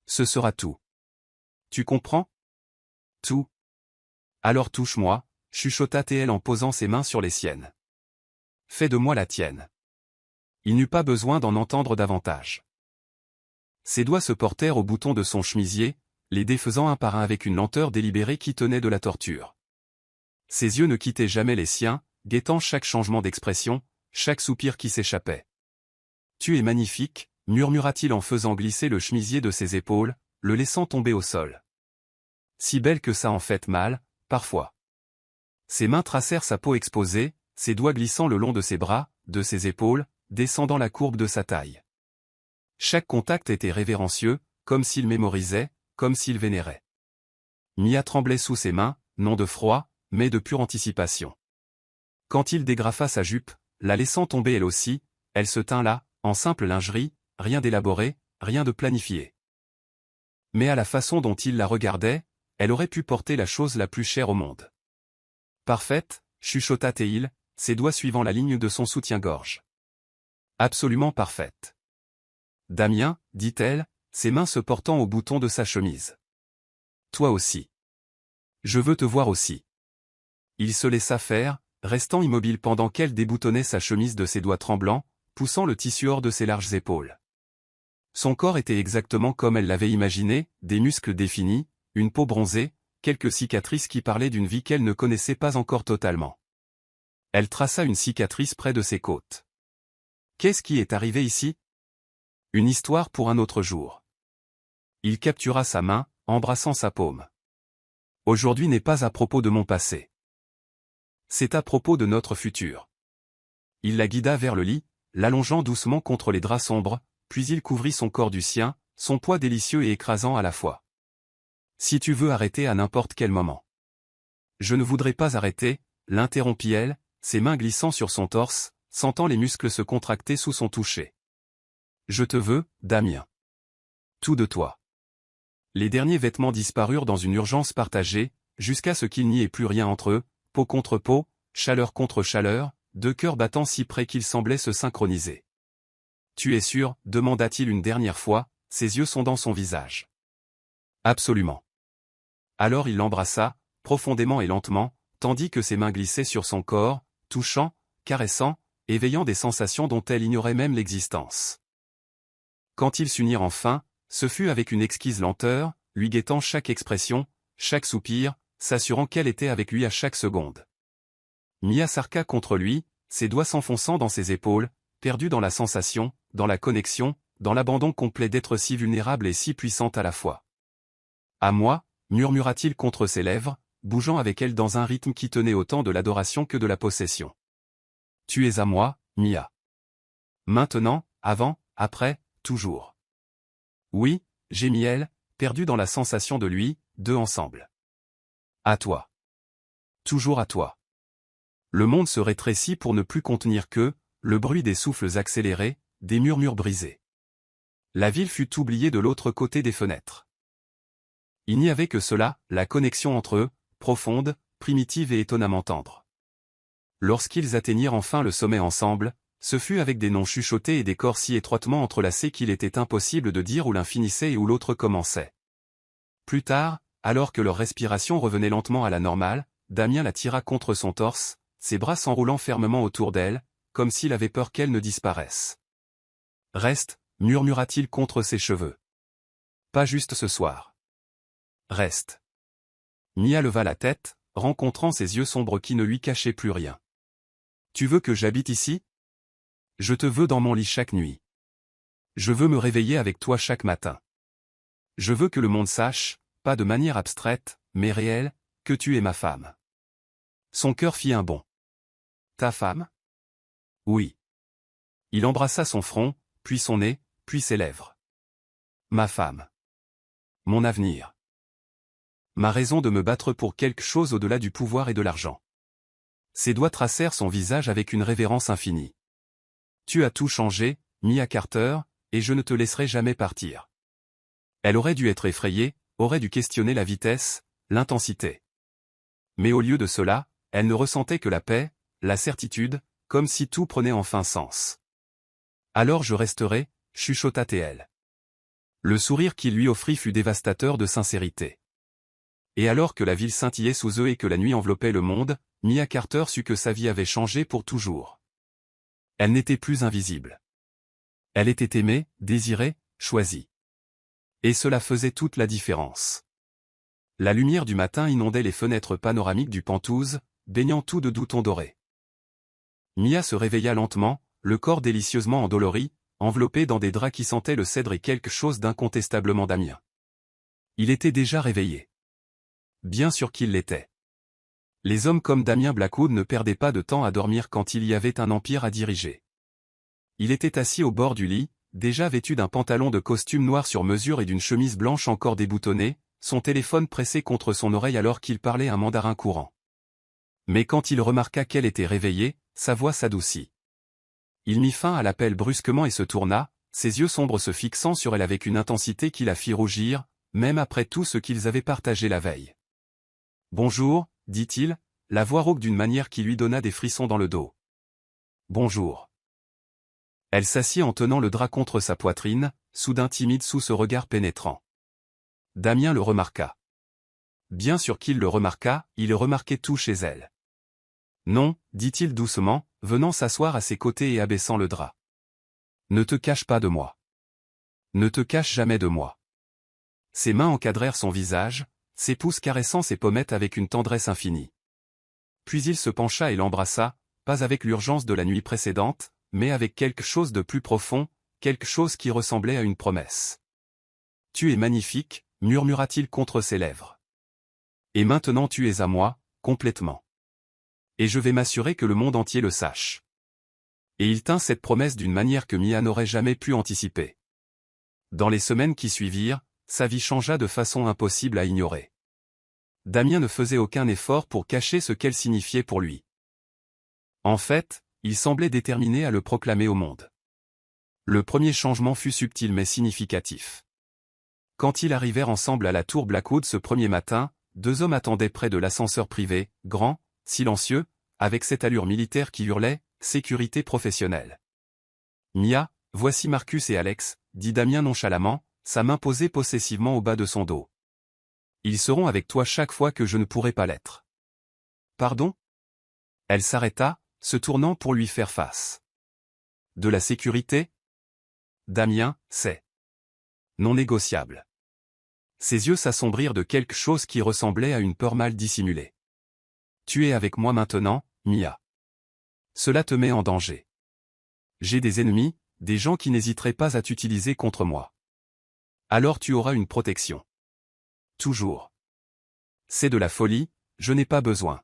Ce sera tout. Tu comprends ? Tout. Alors touche-moi, chuchota Théel en posant ses mains sur les siennes. Fais de moi la tienne. Il n'eut pas besoin d'en entendre davantage. Ses doigts se portèrent au bouton de son chemisier, les défaisant un par un avec une lenteur délibérée qui tenait de la torture. Ses yeux ne quittaient jamais les siens, guettant chaque changement d'expression, chaque soupir qui s'échappait. « Tu es magnifique » murmura-t-il en faisant glisser le chemisier de ses épaules, le laissant tomber au sol. Si belle que ça en fait mal, parfois. Ses mains tracèrent sa peau exposée, ses doigts glissant le long de ses bras, de ses épaules, descendant la courbe de sa taille. Chaque contact était révérencieux, comme s'il mémorisait, comme s'il vénérait. Mia tremblait sous ses mains, non de froid, mais de pure anticipation. Quand il dégrafa sa jupe, la laissant tomber elle aussi, elle se tint là, en simple lingerie, rien d'élaboré, rien de planifié. Mais à la façon dont il la regardait, elle aurait pu porter la chose la plus chère au monde. Parfaite, chuchota Théil, ses doigts suivant la ligne de son soutien-gorge. Absolument parfaite. Damien, dit-elle, ses mains se portant au bouton de sa chemise. Toi aussi. Je veux te voir aussi. Il se laissa faire, restant immobile pendant qu'elle déboutonnait sa chemise de ses doigts tremblants, poussant le tissu hors de ses larges épaules. Son corps était exactement comme elle l'avait imaginé, des muscles définis, une peau bronzée, quelques cicatrices qui parlaient d'une vie qu'elle ne connaissait pas encore totalement. Elle traça une cicatrice près de ses côtes. Qu'est-ce qui est arrivé ici ? Une histoire pour un autre jour. Il captura sa main, embrassant sa paume. Aujourd'hui n'est pas à propos de mon passé. C'est à propos de notre futur. Il la guida vers le lit, l'allongeant doucement contre les draps sombres, puis il couvrit son corps du sien, son poids délicieux et écrasant à la fois. Si tu veux arrêter à n'importe quel moment. Je ne voudrais pas arrêter, l'interrompit-elle, ses mains glissant sur son torse, sentant les muscles se contracter sous son toucher. Je te veux, Damien. Tout de toi. Les derniers vêtements disparurent dans une urgence partagée, jusqu'à ce qu'il n'y ait plus rien entre eux, peau contre peau, chaleur contre chaleur, deux cœurs battant si près qu'ils semblaient se synchroniser. Tu es sûr, demanda-t-il une dernière fois, ses yeux sondant son visage. Absolument. Alors il l'embrassa, profondément et lentement, tandis que ses mains glissaient sur son corps, touchant, caressant, éveillant des sensations dont elle ignorait même l'existence. Quand ils s'unirent enfin, ce fut avec une exquise lenteur, lui guettant chaque expression, chaque soupir, s'assurant qu'elle était avec lui à chaque seconde. Mia s'arqua contre lui, ses doigts s'enfonçant dans ses épaules, perdue dans la sensation, dans la connexion, dans l'abandon complet d'être si vulnérable et si puissante à la fois. « À moi » murmura-t-il contre ses lèvres, bougeant avec elle dans un rythme qui tenait autant de l'adoration que de la possession. « Tu es à moi, Mia. Maintenant, avant, après, toujours. » Oui, gémit-elle, perdue dans la sensation de lui, deux ensemble. À toi. Toujours à toi. Le monde se rétrécit pour ne plus contenir que, le bruit des souffles accélérés, des murmures brisés. La ville fut oubliée de l'autre côté des fenêtres. Il n'y avait que cela, la connexion entre eux, profonde, primitive et étonnamment tendre. Lorsqu'ils atteignirent enfin le sommet ensemble, ce fut avec des noms chuchotés et des corps si étroitement entrelacés qu'il était impossible de dire où l'un finissait et où l'autre commençait. Plus tard, alors que leur respiration revenait lentement à la normale, Damien la tira contre son torse, ses bras s'enroulant fermement autour d'elle, comme s'il avait peur qu'elle ne disparaisse. « Reste, murmura-t-il contre ses cheveux. Pas juste ce soir. Reste. Mia leva la tête, rencontrant ses yeux sombres qui ne lui cachaient plus rien. Tu veux que j'habite ici? Je te veux dans mon lit chaque nuit. Je veux me réveiller avec toi chaque matin. Je veux que le monde sache, pas de manière abstraite, mais réelle, que tu es ma femme. Son cœur fit un bond. Ta femme? Oui. Il embrassa son front, puis son nez, puis ses lèvres. Ma femme. Mon avenir. Ma raison de me battre pour quelque chose au-delà du pouvoir et de l'argent. Ses doigts tracèrent son visage avec une révérence infinie. Tu as tout changé, Mia Carter, et je ne te laisserai jamais partir. Elle aurait dû être effrayée, aurait dû questionner la vitesse, l'intensité. Mais au lieu de cela, elle ne ressentait que la paix, la certitude, comme si tout prenait enfin sens. Alors je resterai, chuchota-t-elle. Le sourire qu'il lui offrit fut dévastateur de sincérité. Et alors que la ville scintillait sous eux et que la nuit enveloppait le monde, Mia Carter sut que sa vie avait changé pour toujours. Elle n'était plus invisible. Elle était aimée, désirée, choisie. Et cela faisait toute la différence. La lumière du matin inondait les fenêtres panoramiques du Penthouse, baignant tout de doux tons dorés. Mia se réveilla lentement, le corps délicieusement endolori, enveloppé dans des draps qui sentaient le cèdre et quelque chose d'incontestablement Damien. Il était déjà réveillé. Bien sûr qu'il l'était. Les hommes comme Damien Blackwood ne perdaient pas de temps à dormir quand il y avait un empire à diriger. Il était assis au bord du lit, déjà vêtu d'un pantalon de costume noir sur mesure et d'une chemise blanche encore déboutonnée, son téléphone pressé contre son oreille alors qu'il parlait un mandarin courant. Mais quand il remarqua qu'elle était réveillée, sa voix s'adoucit. Il mit fin à l'appel brusquement et se tourna, ses yeux sombres se fixant sur elle avec une intensité qui la fit rougir, même après tout ce qu'ils avaient partagé la veille. « Bonjour », dit-il, la voix rauque d'une manière qui lui donna des frissons dans le dos. « Bonjour. » Elle s'assit en tenant le drap contre sa poitrine, soudain timide sous ce regard pénétrant. Damien le remarqua. Bien sûr qu'il le remarqua, il remarquait tout chez elle. « Non », dit-il doucement, venant s'asseoir à ses côtés et abaissant le drap. « Ne te cache pas de moi. Ne te cache jamais de moi. » Ses mains encadrèrent son visage, ses pouces caressant ses pommettes avec une tendresse infinie. Puis il se pencha et l'embrassa, pas avec l'urgence de la nuit précédente, mais avec quelque chose de plus profond, quelque chose qui ressemblait à une promesse. « Tu es magnifique », murmura-t-il contre ses lèvres. « Et maintenant tu es à moi, complètement. Et je vais m'assurer que le monde entier le sache. » Et il tint cette promesse d'une manière que Mia n'aurait jamais pu anticiper. Dans les semaines qui suivirent, sa vie changea de façon impossible à ignorer. Damien ne faisait aucun effort pour cacher ce qu'elle signifiait pour lui. En fait, il semblait déterminé à le proclamer au monde. Le premier changement fut subtil mais significatif. Quand ils arrivèrent ensemble à la tour Blackwood ce premier matin, deux hommes attendaient près de l'ascenseur privé, grand, silencieux, avec cette allure militaire qui hurlait « sécurité professionnelle ». « Mia, voici Marcus et Alex », dit Damien nonchalamment, sa main posée possessivement au bas de son dos. « Ils seront avec toi chaque fois que je ne pourrai pas l'être. »« Pardon ?» Elle s'arrêta, se tournant pour lui faire face. « De la sécurité ? Damien, c'est non négociable. » Ses yeux s'assombrirent de quelque chose qui ressemblait à une peur mal dissimulée. « Tu es avec moi maintenant, Mia. Cela te met en danger. J'ai des ennemis, des gens qui n'hésiteraient pas à t'utiliser contre moi. Alors tu auras une protection. Toujours. C'est de la folie, je n'ai pas besoin. »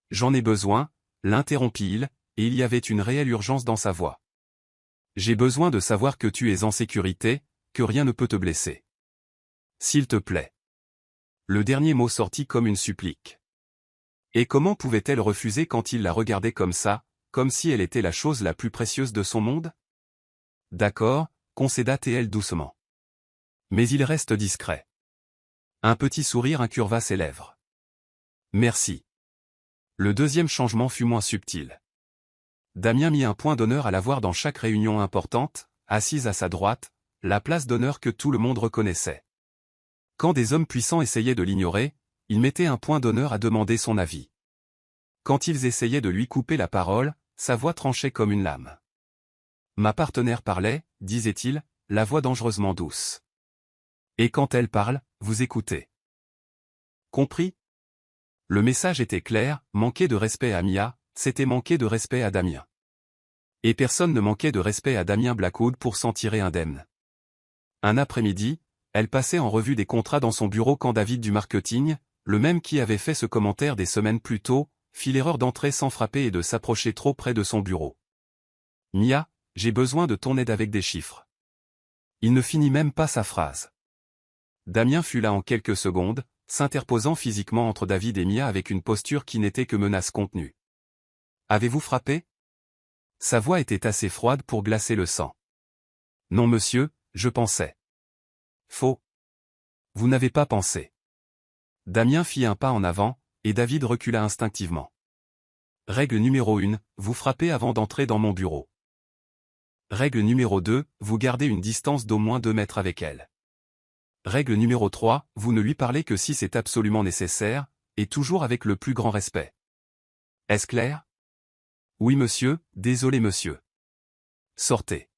J'en ai besoin, l'interrompit-il, et il y avait une réelle urgence dans sa voix. J'ai besoin de savoir que tu es en sécurité, que rien ne peut te blesser. S'il te plaît. Le dernier mot sortit comme une supplique. Et comment pouvait-elle refuser quand il la regardait comme ça, comme si elle était la chose la plus précieuse de son monde? D'accord, concéda-t-elle doucement. Mais il reste discret. Un petit sourire incurva ses lèvres. Merci. Le deuxième changement fut moins subtil. Damien mit un point d'honneur à la voir dans chaque réunion importante, assise à sa droite, la place d'honneur que tout le monde reconnaissait. Quand des hommes puissants essayaient de l'ignorer, il mettait un point d'honneur à demander son avis. Quand ils essayaient de lui couper la parole, sa voix tranchait comme une lame. Ma partenaire parlait, disait-il, la voix dangereusement douce. Et quand elle parle, vous écoutez. Compris? Le message était clair, manquer de respect à Mia, c'était manquer de respect à Damien. Et personne ne manquait de respect à Damien Blackwood pour s'en tirer indemne. Un après-midi, elle passait en revue des contrats dans son bureau quand David du marketing, le même qui avait fait ce commentaire des semaines plus tôt, fit l'erreur d'entrer sans frapper et de s'approcher trop près de son bureau. « Mia, j'ai besoin de ton aide avec des chiffres. » Il ne finit même pas sa phrase. Damien fut là en quelques secondes, s'interposant physiquement entre David et Mia avec une posture qui n'était que menace contenue. « Avez-vous frappé ?» Sa voix était assez froide pour glacer le sang. « Non monsieur, je pensais. » Faux. Vous n'avez pas pensé. Damien fit un pas en avant, et David recula instinctivement. Règle numéro 1, vous frappez avant d'entrer dans mon bureau. Règle numéro 2, vous gardez une distance d'au moins 2 mètres avec elle. Règle numéro 3, vous ne lui parlez que si c'est absolument nécessaire, et toujours avec le plus grand respect. Est-ce clair? Oui monsieur, désolé monsieur. Sortez.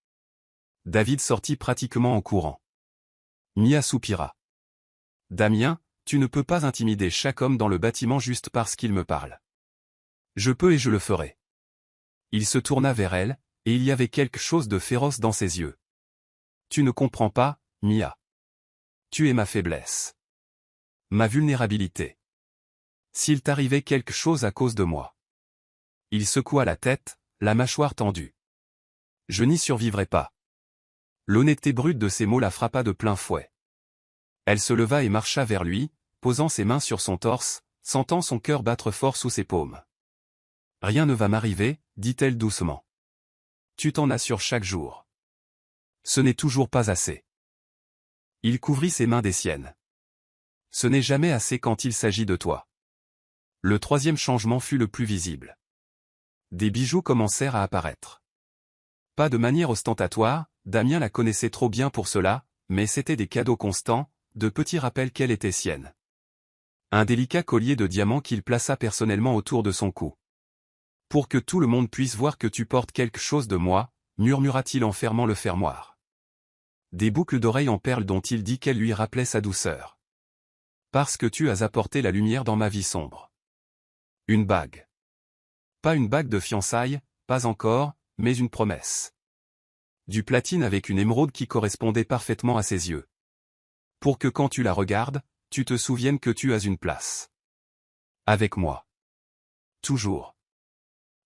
David sortit pratiquement en courant. Mia soupira. Damien, tu ne peux pas intimider chaque homme dans le bâtiment juste parce qu'il me parle. Je peux et je le ferai. Il se tourna vers elle, et il y avait quelque chose de féroce dans ses yeux. Tu ne comprends pas, Mia. Tu es ma faiblesse. Ma vulnérabilité. S'il t'arrivait quelque chose à cause de moi. Il secoua la tête, la mâchoire tendue. Je n'y survivrai pas. L'honnêteté brute de ces mots la frappa de plein fouet. Elle se leva et marcha vers lui, posant ses mains sur son torse, sentant son cœur battre fort sous ses paumes. « Rien ne va m'arriver, dit-elle doucement. Tu t'en assures chaque jour. Ce n'est toujours pas assez. » Il couvrit ses mains des siennes. Ce n'est jamais assez quand il s'agit de toi. Le troisième changement fut le plus visible. Des bijoux commencèrent à apparaître. Pas de manière ostentatoire, Damien la connaissait trop bien pour cela, mais c'étaient des cadeaux constants, de petits rappels qu'elle était sienne. Un délicat collier de diamants qu'il plaça personnellement autour de son cou. « Pour que tout le monde puisse voir que tu portes quelque chose de moi, » murmura-t-il en fermant le fermoir. Des boucles d'oreilles en perles dont il dit qu'elles lui rappelaient sa douceur. « Parce que tu as apporté la lumière dans ma vie sombre. » Une bague. Pas une bague de fiançailles, pas encore, mais une promesse. Du platine avec une émeraude qui correspondait parfaitement à ses yeux. Pour que quand tu la regardes, tu te souviennes que tu as une place. Avec moi. Toujours.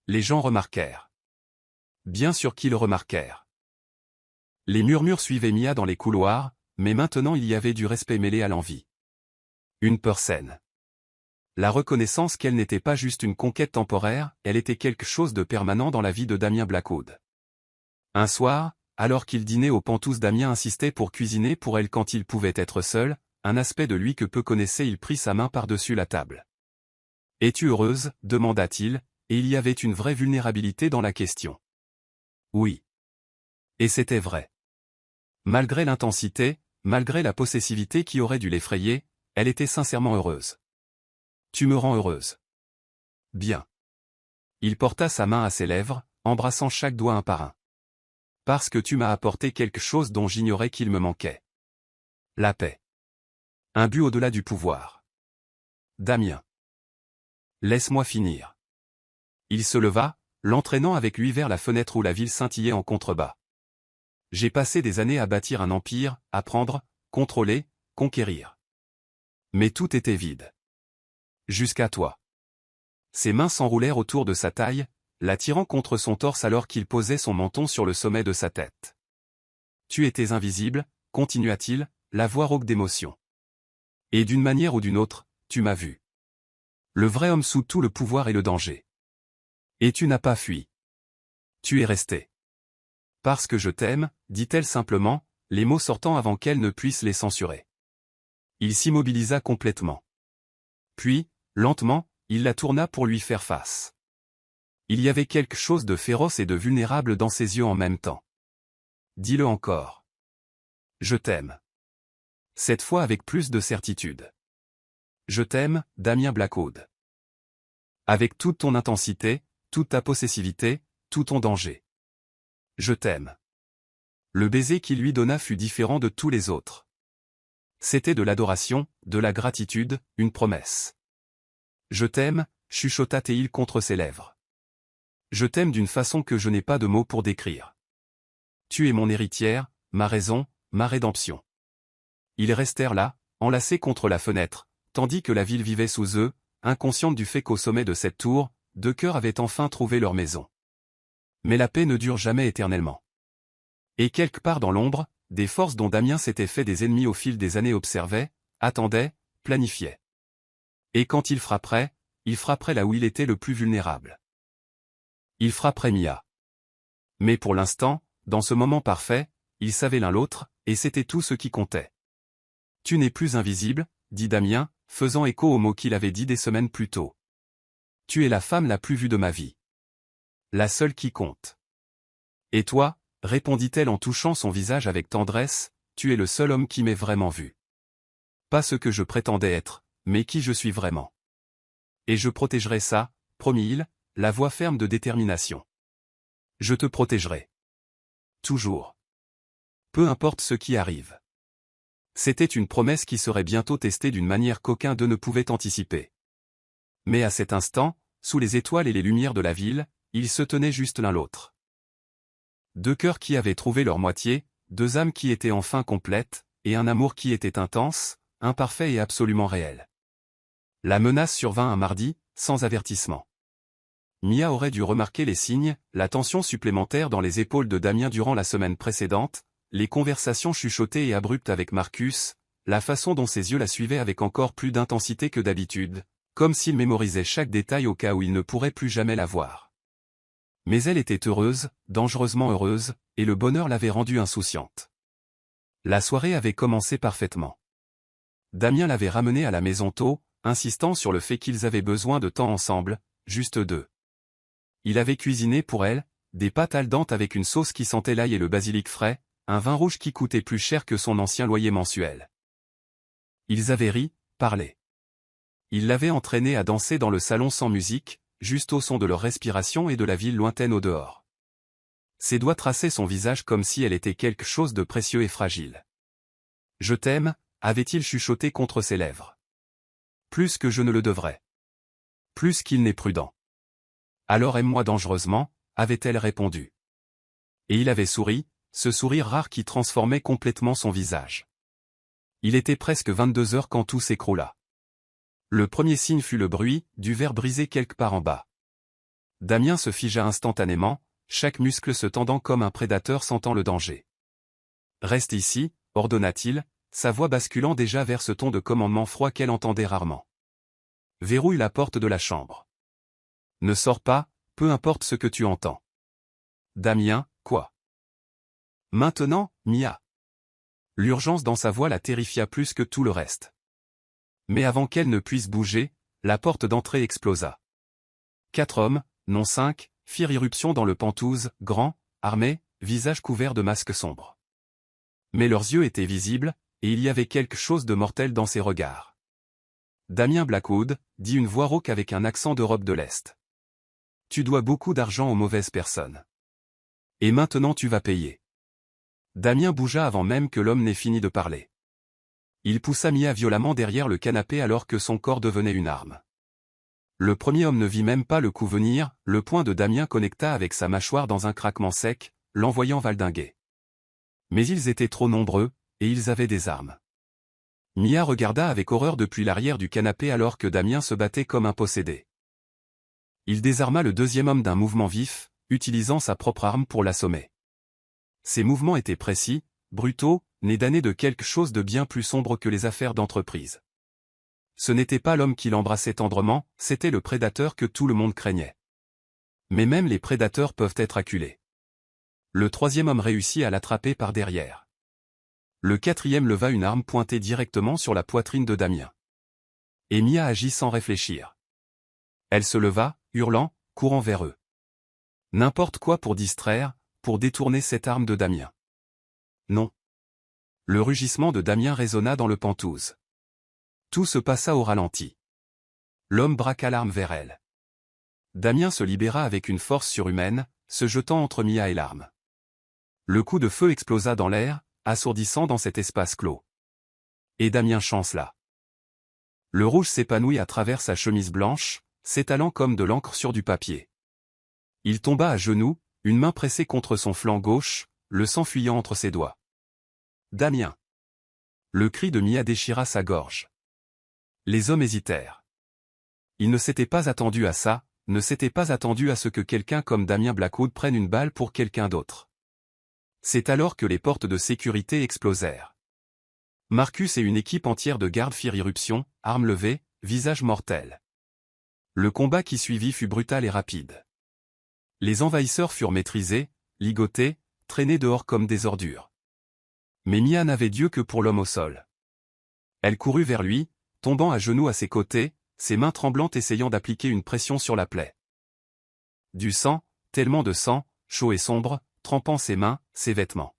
Les gens remarquèrent. Bien sûr qu'ils remarquèrent. Les murmures suivaient Mia dans les couloirs, mais maintenant il y avait du respect mêlé à l'envie. Une peur saine. La reconnaissance qu'elle n'était pas juste une conquête temporaire, elle était quelque chose de permanent dans la vie de Damien Blackwood. Un soir, alors qu'il dînait aux Pantous, Damien insistait pour cuisiner pour elle quand il pouvait être seul, un aspect de lui que peu connaissait. Il prit sa main par-dessus la table. « Es-tu heureuse » demanda-t-il, et il y avait une vraie vulnérabilité dans la question. Oui. Et c'était vrai. Malgré l'intensité, malgré la possessivité qui aurait dû l'effrayer, elle était sincèrement heureuse. « Tu me rends heureuse. » Bien. Il porta sa main à ses lèvres, embrassant chaque doigt un par un. « Parce que tu m'as apporté quelque chose dont j'ignorais qu'il me manquait. La paix. Un but au-delà du pouvoir. Damien. Laisse-moi finir. » Il se leva, l'entraînant avec lui vers la fenêtre où la ville scintillait en contrebas. « J'ai passé des années à bâtir un empire, à prendre, contrôler, conquérir. Mais tout était vide. Jusqu'à toi. » Ses mains s'enroulèrent autour de sa taille, l'attirant contre son torse alors qu'il posait son menton sur le sommet de sa tête. « Tu étais invisible, continua-t-il, la voix rauque d'émotion. Et d'une manière ou d'une autre, tu m'as vu. Le vrai homme sous tout le pouvoir et le danger. Et tu n'as pas fui. Tu es resté. Parce que je t'aime, dit-elle simplement, les mots sortant avant qu'elle ne puisse les censurer. Il s'immobilisa complètement. Puis, lentement, il la tourna pour lui faire face. Il y avait quelque chose de féroce et de vulnérable dans ses yeux en même temps. Dis-le encore. Je t'aime. Cette fois avec plus de certitude. Je t'aime, Damien Blackwood. Avec toute ton intensité, toute ta possessivité, tout ton danger. Je t'aime. Le baiser qu'il lui donna fut différent de tous les autres. C'était de l'adoration, de la gratitude, une promesse. Je t'aime, chuchota Théil contre ses lèvres. Je t'aime d'une façon que je n'ai pas de mots pour décrire. Tu es mon héritière, ma raison, ma rédemption. Ils restèrent là, enlacés contre la fenêtre, tandis que la ville vivait sous eux, inconsciente du fait qu'au sommet de cette tour, deux cœurs avaient enfin trouvé leur maison. Mais la paix ne dure jamais éternellement. Et quelque part dans l'ombre, des forces dont Damien s'était fait des ennemis au fil des années observaient, attendaient, planifiaient. Et quand il frapperait là où il était le plus vulnérable. Il frapperait Mia. Mais pour l'instant, dans ce moment parfait, ils savaient l'un l'autre, et c'était tout ce qui comptait. Tu n'es plus invisible, dit Damien, faisant écho aux mots qu'il avait dit des semaines plus tôt. Tu es la femme la plus vue de ma vie. La seule qui compte. Et toi, répondit-elle en touchant son visage avec tendresse, tu es le seul homme qui m'ait vraiment vu. Pas ce que je prétendais être, mais qui je suis vraiment. Et je protégerai ça, promit-il, la voix ferme de détermination. Je te protégerai. Toujours. Peu importe ce qui arrive. C'était une promesse qui serait bientôt testée d'une manière qu'aucun d'eux ne pouvait anticiper. Mais à cet instant, sous les étoiles et les lumières de la ville, ils se tenaient juste l'un l'autre. Deux cœurs qui avaient trouvé leur moitié, deux âmes qui étaient enfin complètes, et un amour qui était intense, imparfait et absolument réel. La menace survint un mardi, sans avertissement. Mia aurait dû remarquer les signes, la tension supplémentaire dans les épaules de Damien durant la semaine précédente, les conversations chuchotées et abruptes avec Marcus, la façon dont ses yeux la suivaient avec encore plus d'intensité que d'habitude, comme s'il mémorisait chaque détail au cas où il ne pourrait plus jamais la voir. Mais elle était heureuse, dangereusement heureuse, et le bonheur l'avait rendue insouciante. La soirée avait commencé parfaitement. Damien l'avait ramenée à la maison tôt, insistant sur le fait qu'ils avaient besoin de temps ensemble, juste deux. Il avait cuisiné pour elle, des pâtes al dente avec une sauce qui sentait l'ail et le basilic frais, un vin rouge qui coûtait plus cher que son ancien loyer mensuel. Ils avaient ri, parlé. Il l'avait entraînée à danser dans le salon sans musique, juste au son de leur respiration et de la ville lointaine au dehors. Ses doigts traçaient son visage comme si elle était quelque chose de précieux et fragile. « Je t'aime », avait-il chuchoté contre ses lèvres. « Plus que je ne le devrais. Plus qu'il n'est prudent. » « Alors aime-moi dangereusement », avait-elle répondu. Et il avait souri, ce sourire rare qui transformait complètement son visage. Il était presque 22 heures quand tout s'écroula. Le premier signe fut le bruit, du verre brisé quelque part en bas. Damien se figea instantanément, chaque muscle se tendant comme un prédateur sentant le danger. « Reste ici », ordonna-t-il, sa voix basculant déjà vers ce ton de commandement froid qu'elle entendait rarement. « Verrouille la porte de la chambre. Ne sors pas, peu importe ce que tu entends. » Damien, quoi? Maintenant, Mia. L'urgence dans sa voix la terrifia plus que tout le reste. Mais avant qu'elle ne puisse bouger, la porte d'entrée explosa. 4 hommes, non 5, firent irruption dans le Penthouse, grands, armés, visages couverts de masques sombres. Mais leurs yeux étaient visibles, et il y avait quelque chose de mortel dans ses regards. Damien Blackwood, dit une voix rauque avec un accent d'Europe de l'Est. Tu dois beaucoup d'argent aux mauvaises personnes. Et maintenant tu vas payer. Damien bougea avant même que l'homme n'ait fini de parler. Il poussa Mia violemment derrière le canapé alors que son corps devenait une arme. Le premier homme ne vit même pas le coup venir, le poing de Damien connecta avec sa mâchoire dans un craquement sec, l'envoyant valdinguer. Mais ils étaient trop nombreux, et ils avaient des armes. Mia regarda avec horreur depuis l'arrière du canapé alors que Damien se battait comme un possédé. Il désarma le deuxième homme d'un mouvement vif, utilisant sa propre arme pour l'assommer. Ses mouvements étaient précis, brutaux, nés d'années de quelque chose de bien plus sombre que les affaires d'entreprise. Ce n'était pas l'homme qui l'embrassait tendrement, c'était le prédateur que tout le monde craignait. Mais même les prédateurs peuvent être acculés. Le troisième homme réussit à l'attraper par derrière. Le quatrième leva une arme pointée directement sur la poitrine de Damien. Et Mia agit sans réfléchir. Elle se leva, hurlant, courant vers eux. N'importe quoi pour distraire, pour détourner cette arme de Damien. Non. Le rugissement de Damien résonna dans le Penthouse. Tout se passa au ralenti. L'homme braqua l'arme vers elle. Damien se libéra avec une force surhumaine, se jetant entre Mia et l'arme. Le coup de feu explosa dans l'air, assourdissant dans cet espace clos. Et Damien chancela. Le rouge s'épanouit à travers sa chemise blanche, s'étalant comme de l'encre sur du papier. Il tomba à genoux, une main pressée contre son flanc gauche, le sang fuyant entre ses doigts. Damien. Le cri de Mia déchira sa gorge. Les hommes hésitèrent. Ils ne s'étaient pas attendus à ça, ne s'étaient pas attendus à ce que quelqu'un comme Damien Blackwood prenne une balle pour quelqu'un d'autre. C'est alors que les portes de sécurité explosèrent. Marcus et une équipe entière de gardes firent irruption, armes levées, visage mortel. Le combat qui suivit fut brutal et rapide. Les envahisseurs furent maîtrisés, ligotés, traînés dehors comme des ordures. Mais Mia n'avait Dieu que pour l'homme au sol. Elle courut vers lui, tombant à genoux à ses côtés, ses mains tremblantes essayant d'appliquer une pression sur la plaie. Du sang, tellement de sang, chaud et sombre, trempant ses mains, ses vêtements.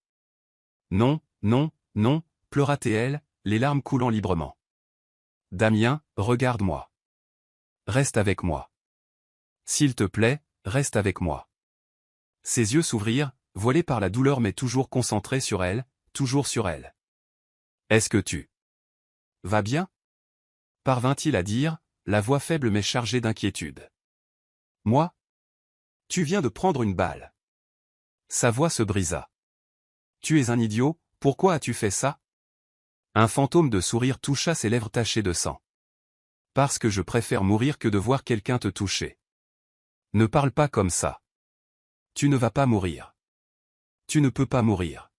Non, non, non, pleura-t-elle, les larmes coulant librement. Damien, regarde-moi. Reste avec moi. S'il te plaît, reste avec moi. Ses yeux s'ouvrirent, voilés par la douleur mais toujours concentrés sur elle, toujours sur elle. Est-ce que tu vas bien? Parvint-il à dire, la voix faible mais chargée d'inquiétude. Moi? Tu viens de prendre une balle. Sa voix se brisa. Tu es un idiot, pourquoi as-tu fait ça? Un fantôme de sourire toucha ses lèvres tachées de sang. Parce que je préfère mourir que de voir quelqu'un te toucher. Ne parle pas comme ça. Tu ne vas pas mourir. Tu ne peux pas mourir.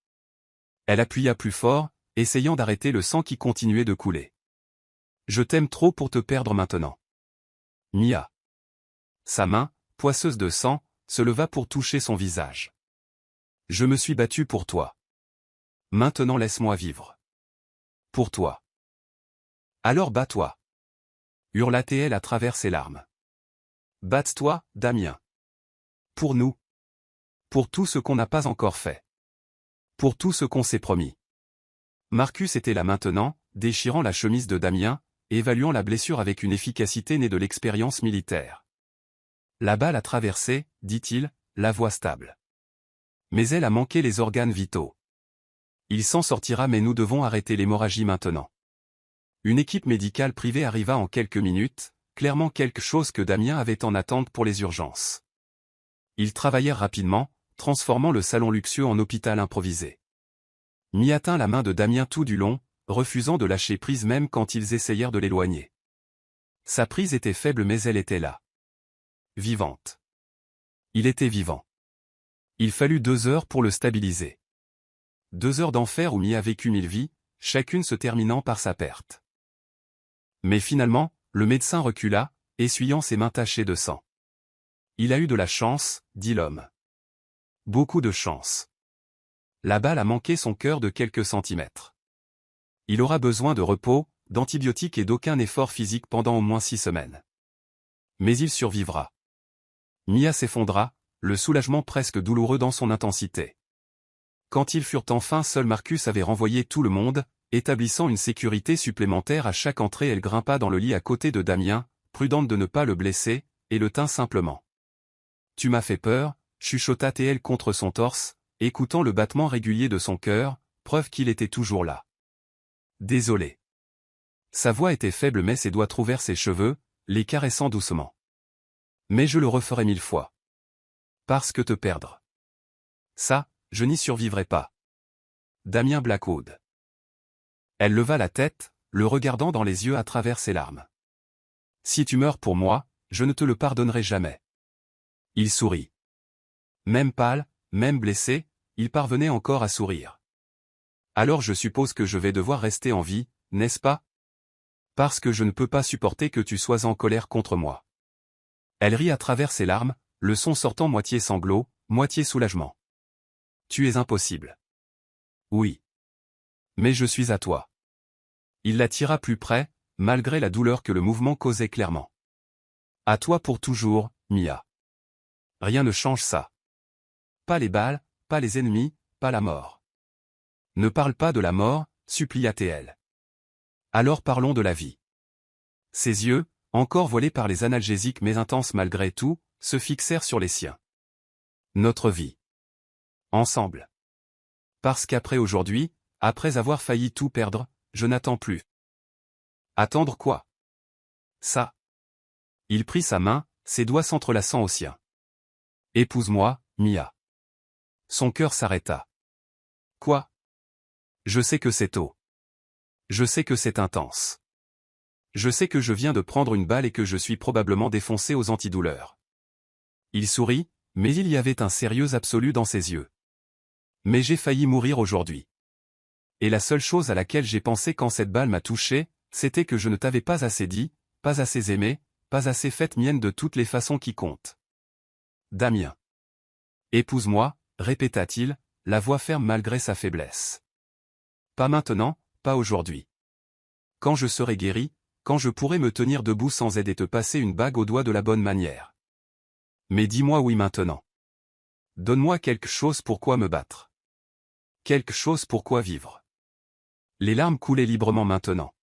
Elle appuya plus fort, essayant d'arrêter le sang qui continuait de couler. Je t'aime trop pour te perdre maintenant. Mia. Sa main, poisseuse de sang, se leva pour toucher son visage. Je me suis battu pour toi. Maintenant laisse-moi vivre. Pour toi. Alors bats-toi. Hurla-t-elle à travers ses larmes. Batte-toi, Damien. Pour nous. Pour tout ce qu'on n'a pas encore fait. Pour tout ce qu'on s'est promis. Marcus était là maintenant, déchirant la chemise de Damien, évaluant la blessure avec une efficacité née de l'expérience militaire. La balle a traversé, dit-il, la voix stable. Mais elle a manqué les organes vitaux. Il s'en sortira mais nous devons arrêter l'hémorragie maintenant. Une équipe médicale privée arriva en quelques minutes, clairement quelque chose que Damien avait en attente pour les urgences. Ils travaillèrent rapidement, transformant le salon luxueux en hôpital improvisé. Mia tint la main de Damien tout du long, refusant de lâcher prise même quand ils essayèrent de l'éloigner. Sa prise était faible mais elle était là. Vivante. Il était vivant. Il fallut 2 heures pour le stabiliser. 2 heures d'enfer où Mia vécut 1000 vies, chacune se terminant par sa perte. Mais finalement, le médecin recula, essuyant ses mains tachées de sang. Il a eu de la chance, dit l'homme. Beaucoup de chance. La balle a manqué son cœur de quelques centimètres. Il aura besoin de repos, d'antibiotiques et d'aucun effort physique pendant au moins 6 semaines. Mais il survivra. Mia s'effondra, le soulagement presque douloureux dans son intensité. Quand ils furent enfin seuls, Marcus avait renvoyé tout le monde, établissant une sécurité supplémentaire à chaque entrée. Elle grimpa dans le lit à côté de Damien, prudente de ne pas le blesser, et le tint simplement. Tu m'as fait peur, chuchota-t-elle contre son torse, écoutant le battement régulier de son cœur, preuve qu'il était toujours là. Désolé. Sa voix était faible mais ses doigts trouvèrent ses cheveux, les caressant doucement. Mais je le referai 1000 fois. Parce que te perdre. Ça, je n'y survivrai pas. Damien Blackwood. Elle leva la tête, le regardant dans les yeux à travers ses larmes. Si tu meurs pour moi, je ne te le pardonnerai jamais. Il sourit. Même pâle, même blessé, il parvenait encore à sourire. Alors je suppose que je vais devoir rester en vie, n'est-ce pas? Parce que je ne peux pas supporter que tu sois en colère contre moi. Elle rit à travers ses larmes, le son sortant moitié sanglot, moitié soulagement. Tu es impossible. Oui. Mais je suis à toi. Il la tira plus près, malgré la douleur que le mouvement causait clairement. À toi pour toujours, Mia. Rien ne change ça. Pas les balles, pas les ennemis, pas la mort. Ne parle pas de la mort, supplia-t-elle. Alors parlons de la vie. Ses yeux, encore voilés par les analgésiques mais intenses malgré tout, se fixèrent sur les siens. Notre vie. Ensemble. Parce qu'après aujourd'hui, après avoir failli tout perdre, je n'attends plus. Attendre quoi? Ça. Il prit sa main, ses doigts s'entrelaçant aux siens. Épouse-moi, Mia. Son cœur s'arrêta. Quoi? Je sais que c'est tôt. Je sais que c'est intense. Je sais que je viens de prendre une balle et que je suis probablement défoncé aux antidouleurs. Il sourit, mais il y avait un sérieux absolu dans ses yeux. Mais j'ai failli mourir aujourd'hui. Et la seule chose à laquelle j'ai pensé quand cette balle m'a touché, c'était que je ne t'avais pas assez dit, pas assez aimé, pas assez faite mienne de toutes les façons qui comptent. Damien. Épouse-moi, répéta-t-il, la voix ferme malgré sa faiblesse. Pas maintenant, pas aujourd'hui. Quand je serai guéri, quand je pourrai me tenir debout sans aide et te passer une bague au doigt de la bonne manière. Mais dis-moi oui maintenant. Donne-moi quelque chose pour quoi me battre. Quelque chose pour quoi vivre. Les larmes coulaient librement maintenant.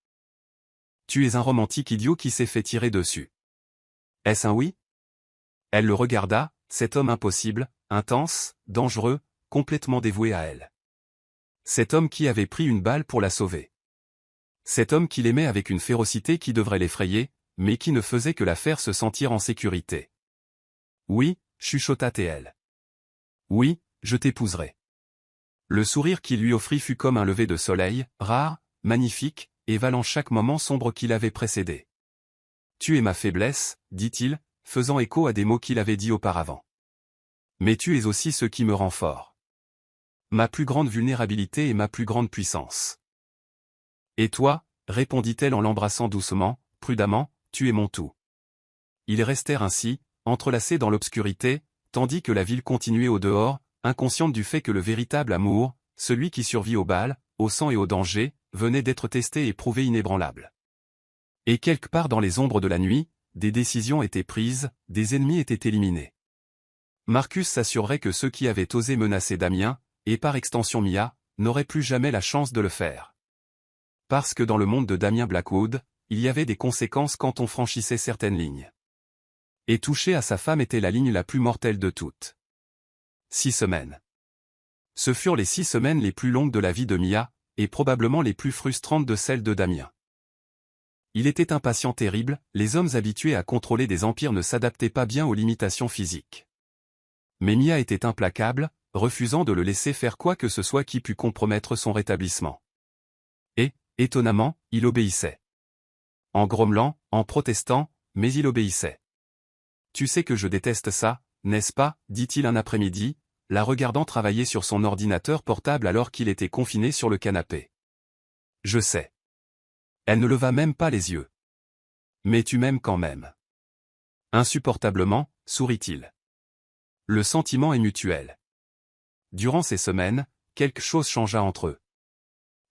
Tu es un romantique idiot qui s'est fait tirer dessus. Est-ce un oui? Elle le regarda, cet homme impossible, intense, dangereux, complètement dévoué à elle. Cet homme qui avait pris une balle pour la sauver. Cet homme qui l'aimait avec une férocité qui devrait l'effrayer, mais qui ne faisait que la faire se sentir en sécurité. Oui, chuchota-t-elle. Oui, je t'épouserai. Le sourire qu'il lui offrit fut comme un lever de soleil, rare, magnifique, et valant chaque moment sombre qui l'avait précédé. Tu es ma faiblesse, dit-il, faisant écho à des mots qu'il avait dit auparavant. Mais tu es aussi ce qui me rend fort. Ma plus grande vulnérabilité et ma plus grande puissance. Et toi, répondit-elle en l'embrassant doucement, prudemment, tu es mon tout. Ils restèrent ainsi, entrelacés dans l'obscurité, tandis que la ville continuait au dehors, inconsciente du fait que le véritable amour, celui qui survit aux balles, au sang et au danger, venait d'être testé et prouvé inébranlable. Et quelque part dans les ombres de la nuit, des décisions étaient prises, des ennemis étaient éliminés. Marcus s'assurerait que ceux qui avaient osé menacer Damien, et par extension Mia, n'auraient plus jamais la chance de le faire. Parce que dans le monde de Damien Blackwood, il y avait des conséquences quand on franchissait certaines lignes. Et toucher à sa femme était la ligne la plus mortelle de toutes. 6 semaines. Ce furent les 6 semaines les plus longues de la vie de Mia, et probablement les plus frustrantes de celle de Damien. Il était un patient terrible, les hommes habitués à contrôler des empires ne s'adaptaient pas bien aux limitations physiques. Mais Mia était implacable, refusant de le laisser faire quoi que ce soit qui pût compromettre son rétablissement. Et, étonnamment, il obéissait. En grommelant, en protestant, mais il obéissait. Tu sais que je déteste ça, n'est-ce pas, dit-il un après-midi, la regardant travailler sur son ordinateur portable alors qu'il était confiné sur le canapé. Je sais. Elle ne leva même pas les yeux. Mais tu m'aimes quand même. Insupportablement, sourit-il. Le sentiment est mutuel. Durant ces semaines, quelque chose changea entre eux.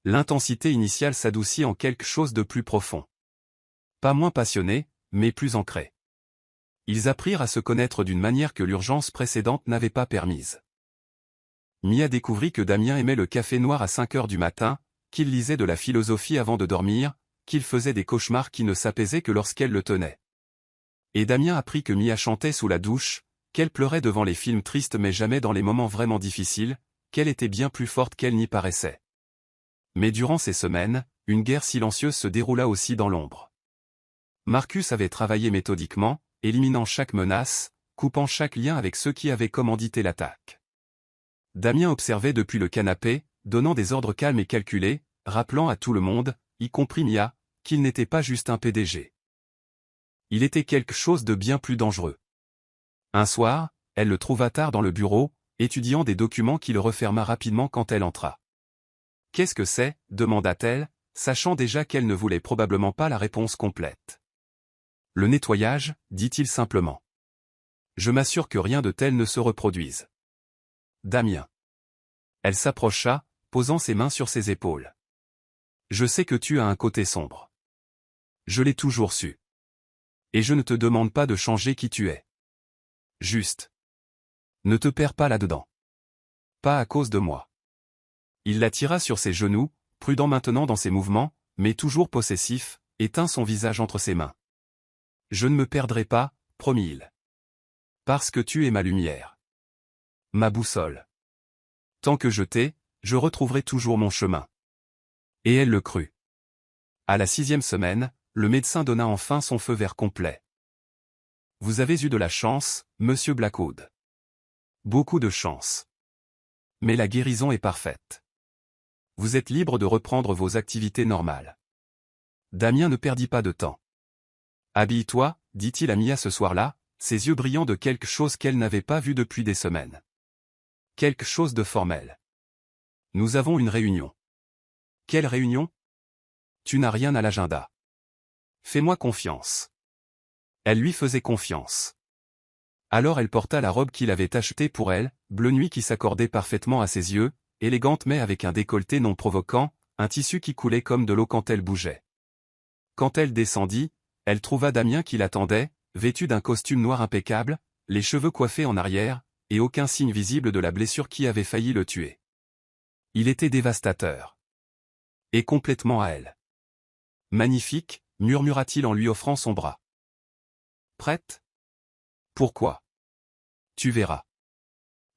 L'intensité initiale s'adoucit en quelque chose de plus profond. Pas moins passionné, mais plus ancré. Ils apprirent à se connaître d'une manière que l'urgence précédente n'avait pas permise. Mia découvrit que Damien aimait le café noir à 5 heures du matin, qu'il lisait de la philosophie avant de dormir, qu'il faisait des cauchemars qui ne s'apaisaient que lorsqu'elle le tenait. Et Damien apprit que Mia chantait sous la douche, qu'elle pleurait devant les films tristes mais jamais dans les moments vraiment difficiles, qu'elle était bien plus forte qu'elle n'y paraissait. Mais durant ces semaines, une guerre silencieuse se déroula aussi dans l'ombre. Marcus avait travaillé méthodiquement, éliminant chaque menace, coupant chaque lien avec ceux qui avaient commandité l'attaque. Damien observait depuis le canapé, donnant des ordres calmes et calculés, rappelant à tout le monde, y compris Mia, qu'il n'était pas juste un PDG. Il était quelque chose de bien plus dangereux. Un soir, elle le trouva tard dans le bureau, étudiant des documents qu'il referma rapidement quand elle entra. « Qu'est-ce que c'est » demanda-t-elle, sachant déjà qu'elle ne voulait probablement pas la réponse complète. Le nettoyage, dit-il simplement. Je m'assure que rien de tel ne se reproduise. Damien. Elle s'approcha, posant ses mains sur ses épaules. Je sais que tu as un côté sombre. Je l'ai toujours su. Et je ne te demande pas de changer qui tu es. Juste. Ne te perds pas là-dedans. Pas à cause de moi. Il la tira sur ses genoux, prudent maintenant dans ses mouvements, mais toujours possessif, et tint son visage entre ses mains. Je ne me perdrai pas, promit-il. Parce que tu es ma lumière. Ma boussole. Tant que je t'ai, je retrouverai toujours mon chemin. Et elle le crut. À la 6e semaine, le médecin donna enfin son feu vert complet. Vous avez eu de la chance, monsieur Blackwood. Beaucoup de chance. Mais la guérison est parfaite. Vous êtes libre de reprendre vos activités normales. Damien ne perdit pas de temps. Habille-toi, dit-il à Mia ce soir-là, ses yeux brillant de quelque chose qu'elle n'avait pas vu depuis des semaines. Quelque chose de formel. Nous avons une réunion. Quelle réunion? Tu n'as rien à l'agenda. Fais-moi confiance. Elle lui faisait confiance. Alors elle porta la robe qu'il avait achetée pour elle, bleu nuit qui s'accordait parfaitement à ses yeux, élégante mais avec un décolleté non provoquant, un tissu qui coulait comme de l'eau quand elle bougeait. Quand elle descendit, elle trouva Damien qui l'attendait, vêtu d'un costume noir impeccable, les cheveux coiffés en arrière, et aucun signe visible de la blessure qui avait failli le tuer. Il était dévastateur. Et complètement à elle. Magnifique, murmura-t-il en lui offrant son bras. Prête? Pourquoi? Tu verras.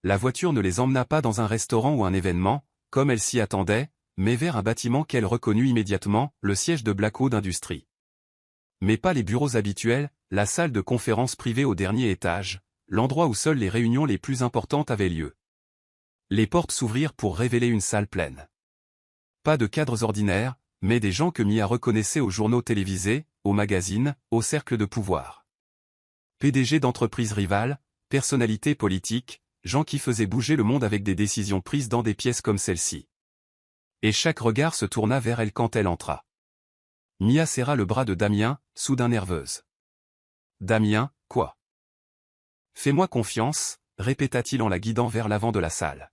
La voiture ne les emmena pas dans un restaurant ou un événement, comme elle s'y attendait, mais vers un bâtiment qu'elle reconnut immédiatement, le siège de Blackwood Industries. Mais pas les bureaux habituels, la salle de conférence privée au dernier étage, l'endroit où seules les réunions les plus importantes avaient lieu. Les portes s'ouvrirent pour révéler une salle pleine. Pas de cadres ordinaires, mais des gens que Mia reconnaissait aux journaux télévisés, aux magazines, aux cercles de pouvoir. PDG d'entreprises rivales, personnalités politiques, gens qui faisaient bouger le monde avec des décisions prises dans des pièces comme celle-ci. Et chaque regard se tourna vers elle quand elle entra. Mia serra le bras de Damien, soudain nerveuse. Damien, quoi? Fais-moi confiance, répéta-t-il en la guidant vers l'avant de la salle.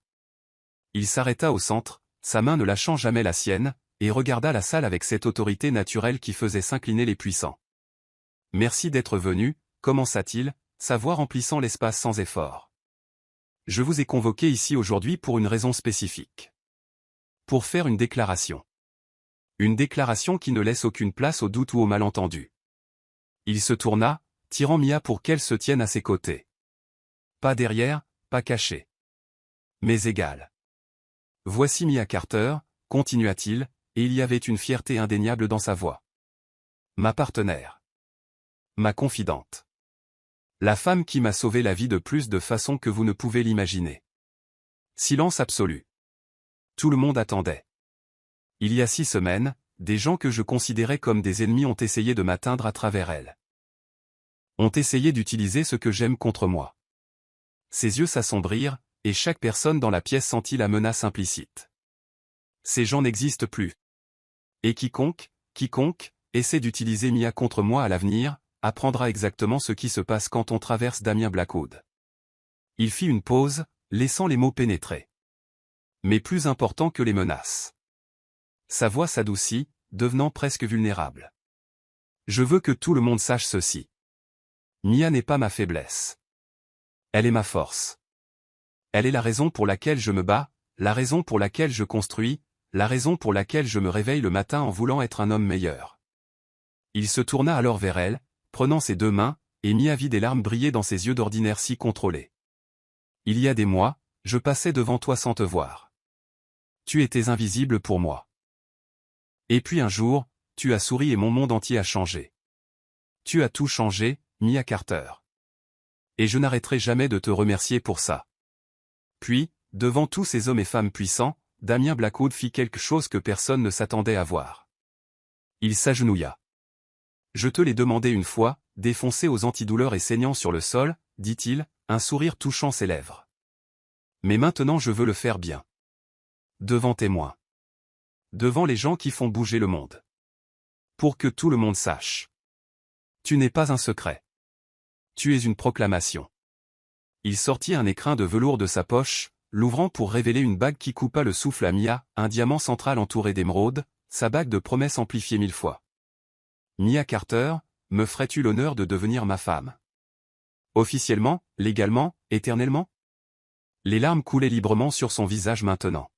Il s'arrêta au centre, sa main ne lâchant jamais la sienne, et regarda la salle avec cette autorité naturelle qui faisait s'incliner les puissants. Merci d'être venu, commença-t-il, sa voix remplissant l'espace sans effort. Je vous ai convoqué ici aujourd'hui pour une raison spécifique. Pour faire une déclaration. Une déclaration qui ne laisse aucune place au doute ou au malentendu. Il se tourna, tirant Mia pour qu'elle se tienne à ses côtés. Pas derrière, pas caché. Mais égal. Voici Mia Carter, continua-t-il, et il y avait une fierté indéniable dans sa voix. Ma partenaire. Ma confidente. La femme qui m'a sauvé la vie de plus de façons que vous ne pouvez l'imaginer. Silence absolu. Tout le monde attendait. Il y a 6 semaines, des gens que je considérais comme des ennemis ont essayé de m'atteindre à travers elle. Ont essayé d'utiliser ce que j'aime contre moi. Ses yeux s'assombrirent, et chaque personne dans la pièce sentit la menace implicite. Ces gens n'existent plus. Et quiconque essaie d'utiliser Mia contre moi à l'avenir, apprendra exactement ce qui se passe quand on traverse Damien Blackwood. Il fit une pause, laissant les mots pénétrer. Mais plus important que les menaces. Sa voix s'adoucit, devenant presque vulnérable. Je veux que tout le monde sache ceci. Mia n'est pas ma faiblesse. Elle est ma force. Elle est la raison pour laquelle je me bats, la raison pour laquelle je construis, la raison pour laquelle je me réveille le matin en voulant être un homme meilleur. Il se tourna alors vers elle, prenant ses 2 mains, et Mia vit des larmes briller dans ses yeux d'ordinaire si contrôlés. Il y a des mois, je passais devant toi sans te voir. Tu étais invisible pour moi. Et puis un jour, tu as souri et mon monde entier a changé. Tu as tout changé, Mia Carter. Et je n'arrêterai jamais de te remercier pour ça. Puis, devant tous ces hommes et femmes puissants, Damien Blackwood fit quelque chose que personne ne s'attendait à voir. Il s'agenouilla. Je te l'ai demandé une fois, défoncé aux antidouleurs et saignant sur le sol, dit-il, un sourire touchant ses lèvres. Mais maintenant je veux le faire bien. Devant témoin. Devant les gens qui font bouger le monde. Pour que tout le monde sache. Tu n'es pas un secret. Tu es une proclamation. Il sortit un écrin de velours de sa poche, l'ouvrant pour révéler une bague qui coupa le souffle à Mia, un diamant central entouré d'émeraudes, sa bague de promesse amplifiée 1000 fois. Mia Carter, me ferais-tu l'honneur de devenir ma femme? Officiellement, légalement, éternellement? Les larmes coulaient librement sur son visage maintenant.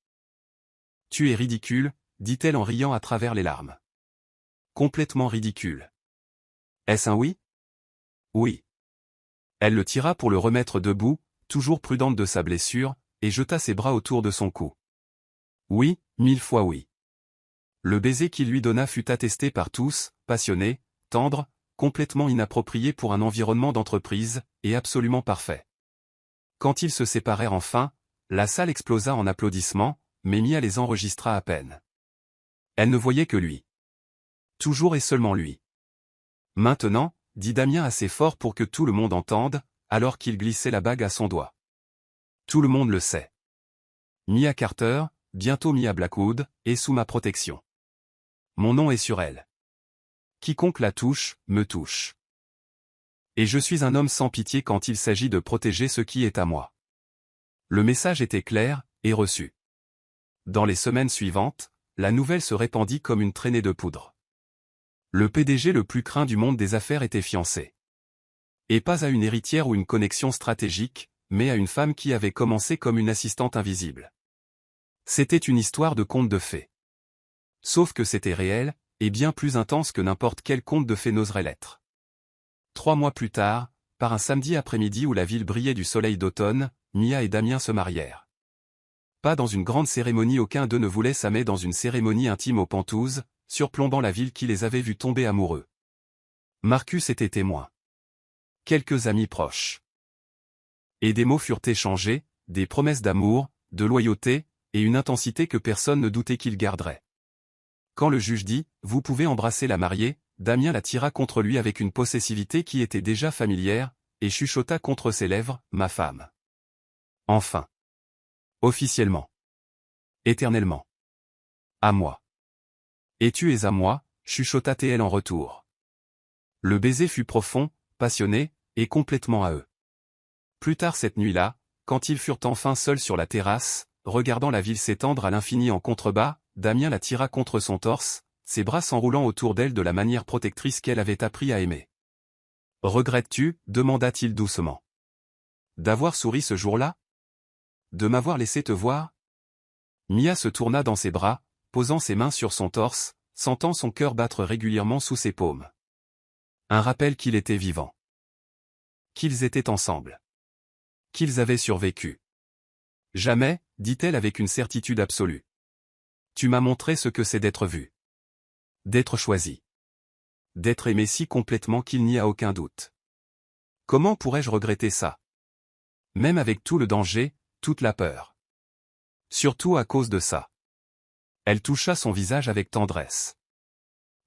Tu es ridicule, dit-elle en riant à travers les larmes. Complètement ridicule. Est-ce un oui? Oui. Elle le tira pour le remettre debout, toujours prudente de sa blessure, et jeta ses bras autour de son cou. Oui, 1000 fois oui. Le baiser qu'il lui donna fut attesté par tous, passionné, tendre, complètement inapproprié pour un environnement d'entreprise, et absolument parfait. Quand ils se séparèrent enfin, la salle explosa en applaudissements, mais Mia les enregistra à peine. Elle ne voyait que lui. Toujours et seulement lui. Maintenant, dit Damien assez fort pour que tout le monde entende, alors qu'il glissait la bague à son doigt. Tout le monde le sait. Mia Carter, bientôt Mia Blackwood, est sous ma protection. Mon nom est sur elle. Quiconque la touche, me touche. Et je suis un homme sans pitié quand il s'agit de protéger ce qui est à moi. Le message était clair, et reçu. Dans les semaines suivantes, la nouvelle se répandit comme une traînée de poudre. Le PDG le plus craint du monde des affaires était fiancé. Et pas à une héritière ou une connexion stratégique, mais à une femme qui avait commencé comme une assistante invisible. C'était une histoire de conte de fées. Sauf que c'était réel, et bien plus intense que n'importe quel conte de fées n'oserait l'être. 3 mois plus tard, par un samedi après-midi où la ville brillait du soleil d'automne, Mia et Damien se marièrent. Pas dans une grande cérémonie, aucun d'eux ne voulait s'aimer dans une cérémonie intime aux pentouses, surplombant la ville qui les avait vus tomber amoureux. Marcus était témoin. Quelques amis proches. Et des mots furent échangés, des promesses d'amour, de loyauté, et une intensité que personne ne doutait qu'ils garderaient. Quand le juge dit « Vous pouvez embrasser la mariée », Damien la tira contre lui avec une possessivité qui était déjà familière, et chuchota contre ses lèvres « Ma femme ». Enfin. Officiellement. Éternellement. À moi. Et tu es à moi, chuchota-t-elle en retour. Le baiser fut profond, passionné, et complètement à eux. Plus tard cette nuit-là, quand ils furent enfin seuls sur la terrasse, regardant la ville s'étendre à l'infini en contrebas, Damien la tira contre son torse, ses bras s'enroulant autour d'elle de la manière protectrice qu'elle avait appris à aimer. « Regrettes-tu » demanda-t-il doucement. « D'avoir souri ce jour-là? De m'avoir laissé te voir ?» Mia se tourna dans ses bras, posant ses mains sur son torse, sentant son cœur battre régulièrement sous ses paumes. Un rappel qu'il était vivant. Qu'ils étaient ensemble. Qu'ils avaient survécu. Jamais, dit-elle avec une certitude absolue. Tu m'as montré ce que c'est d'être vu. D'être choisi. D'être aimé si complètement qu'il n'y a aucun doute. Comment pourrais-je regretter ça? Même avec tout le danger, toute la peur. Surtout à cause de ça. Elle toucha son visage avec tendresse.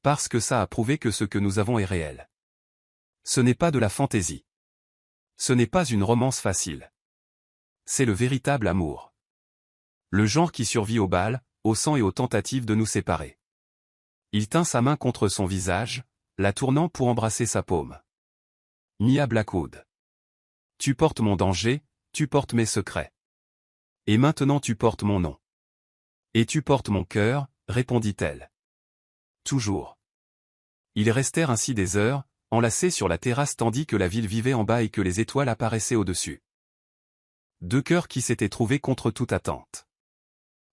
Parce que ça a prouvé que ce que nous avons est réel. Ce n'est pas de la fantaisie. Ce n'est pas une romance facile. C'est le véritable amour. Le genre qui survit au bal, au sang et aux tentatives de nous séparer. Il tint sa main contre son visage, la tournant pour embrasser sa paume. Mia Blackwood. Tu portes mon danger, tu portes mes secrets. Et maintenant tu portes mon nom. Et tu portes mon cœur, répondit-elle. Toujours. Ils restèrent ainsi des heures, enlacés sur la terrasse tandis que la ville vivait en bas et que les étoiles apparaissaient au-dessus. Deux cœurs qui s'étaient trouvés contre toute attente.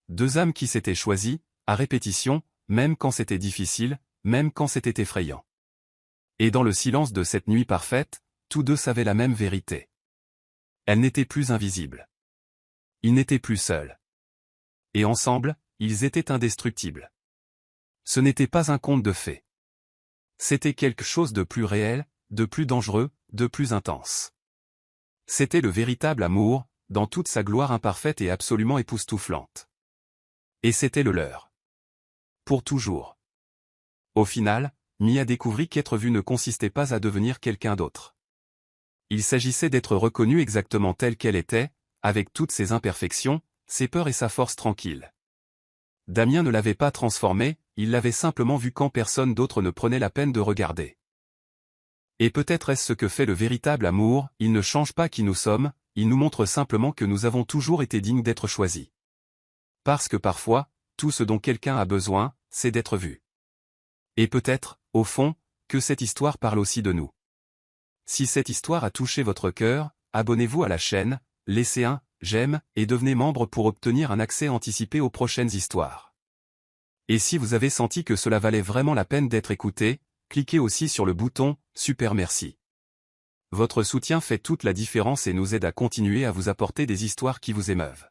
Deux âmes qui s'étaient choisies, à répétition, même quand c'était difficile, même quand c'était effrayant. Et dans le silence de cette nuit parfaite, tous deux savaient la même vérité. Elle n'était plus invisible. Ils n'étaient plus seuls. Et ensemble, ils étaient indestructibles. Ce n'était pas un conte de fées. C'était quelque chose de plus réel, de plus dangereux, de plus intense. C'était le véritable amour, dans toute sa gloire imparfaite et absolument époustouflante. Et c'était le leur. Pour toujours. Au final, Mia découvrit qu'être vue ne consistait pas à devenir quelqu'un d'autre. Il s'agissait d'être reconnue exactement telle qu'elle était, avec toutes ses imperfections, ses peurs et sa force tranquille. Damien ne l'avait pas transformé, il l'avait simplement vu quand personne d'autre ne prenait la peine de regarder. Et peut-être est-ce ce que fait le véritable amour, il ne change pas qui nous sommes, il nous montre simplement que nous avons toujours été dignes d'être choisis. Parce que parfois, tout ce dont quelqu'un a besoin, c'est d'être vu. Et peut-être, au fond, que cette histoire parle aussi de nous. Si cette histoire a touché votre cœur, abonnez-vous à la chaîne, laissez un j'aime et devenez membre pour obtenir un accès anticipé aux prochaines histoires. Et si vous avez senti que cela valait vraiment la peine d'être écouté, cliquez aussi sur le bouton « Super merci ». Votre soutien fait toute la différence et nous aide à continuer à vous apporter des histoires qui vous émeuvent.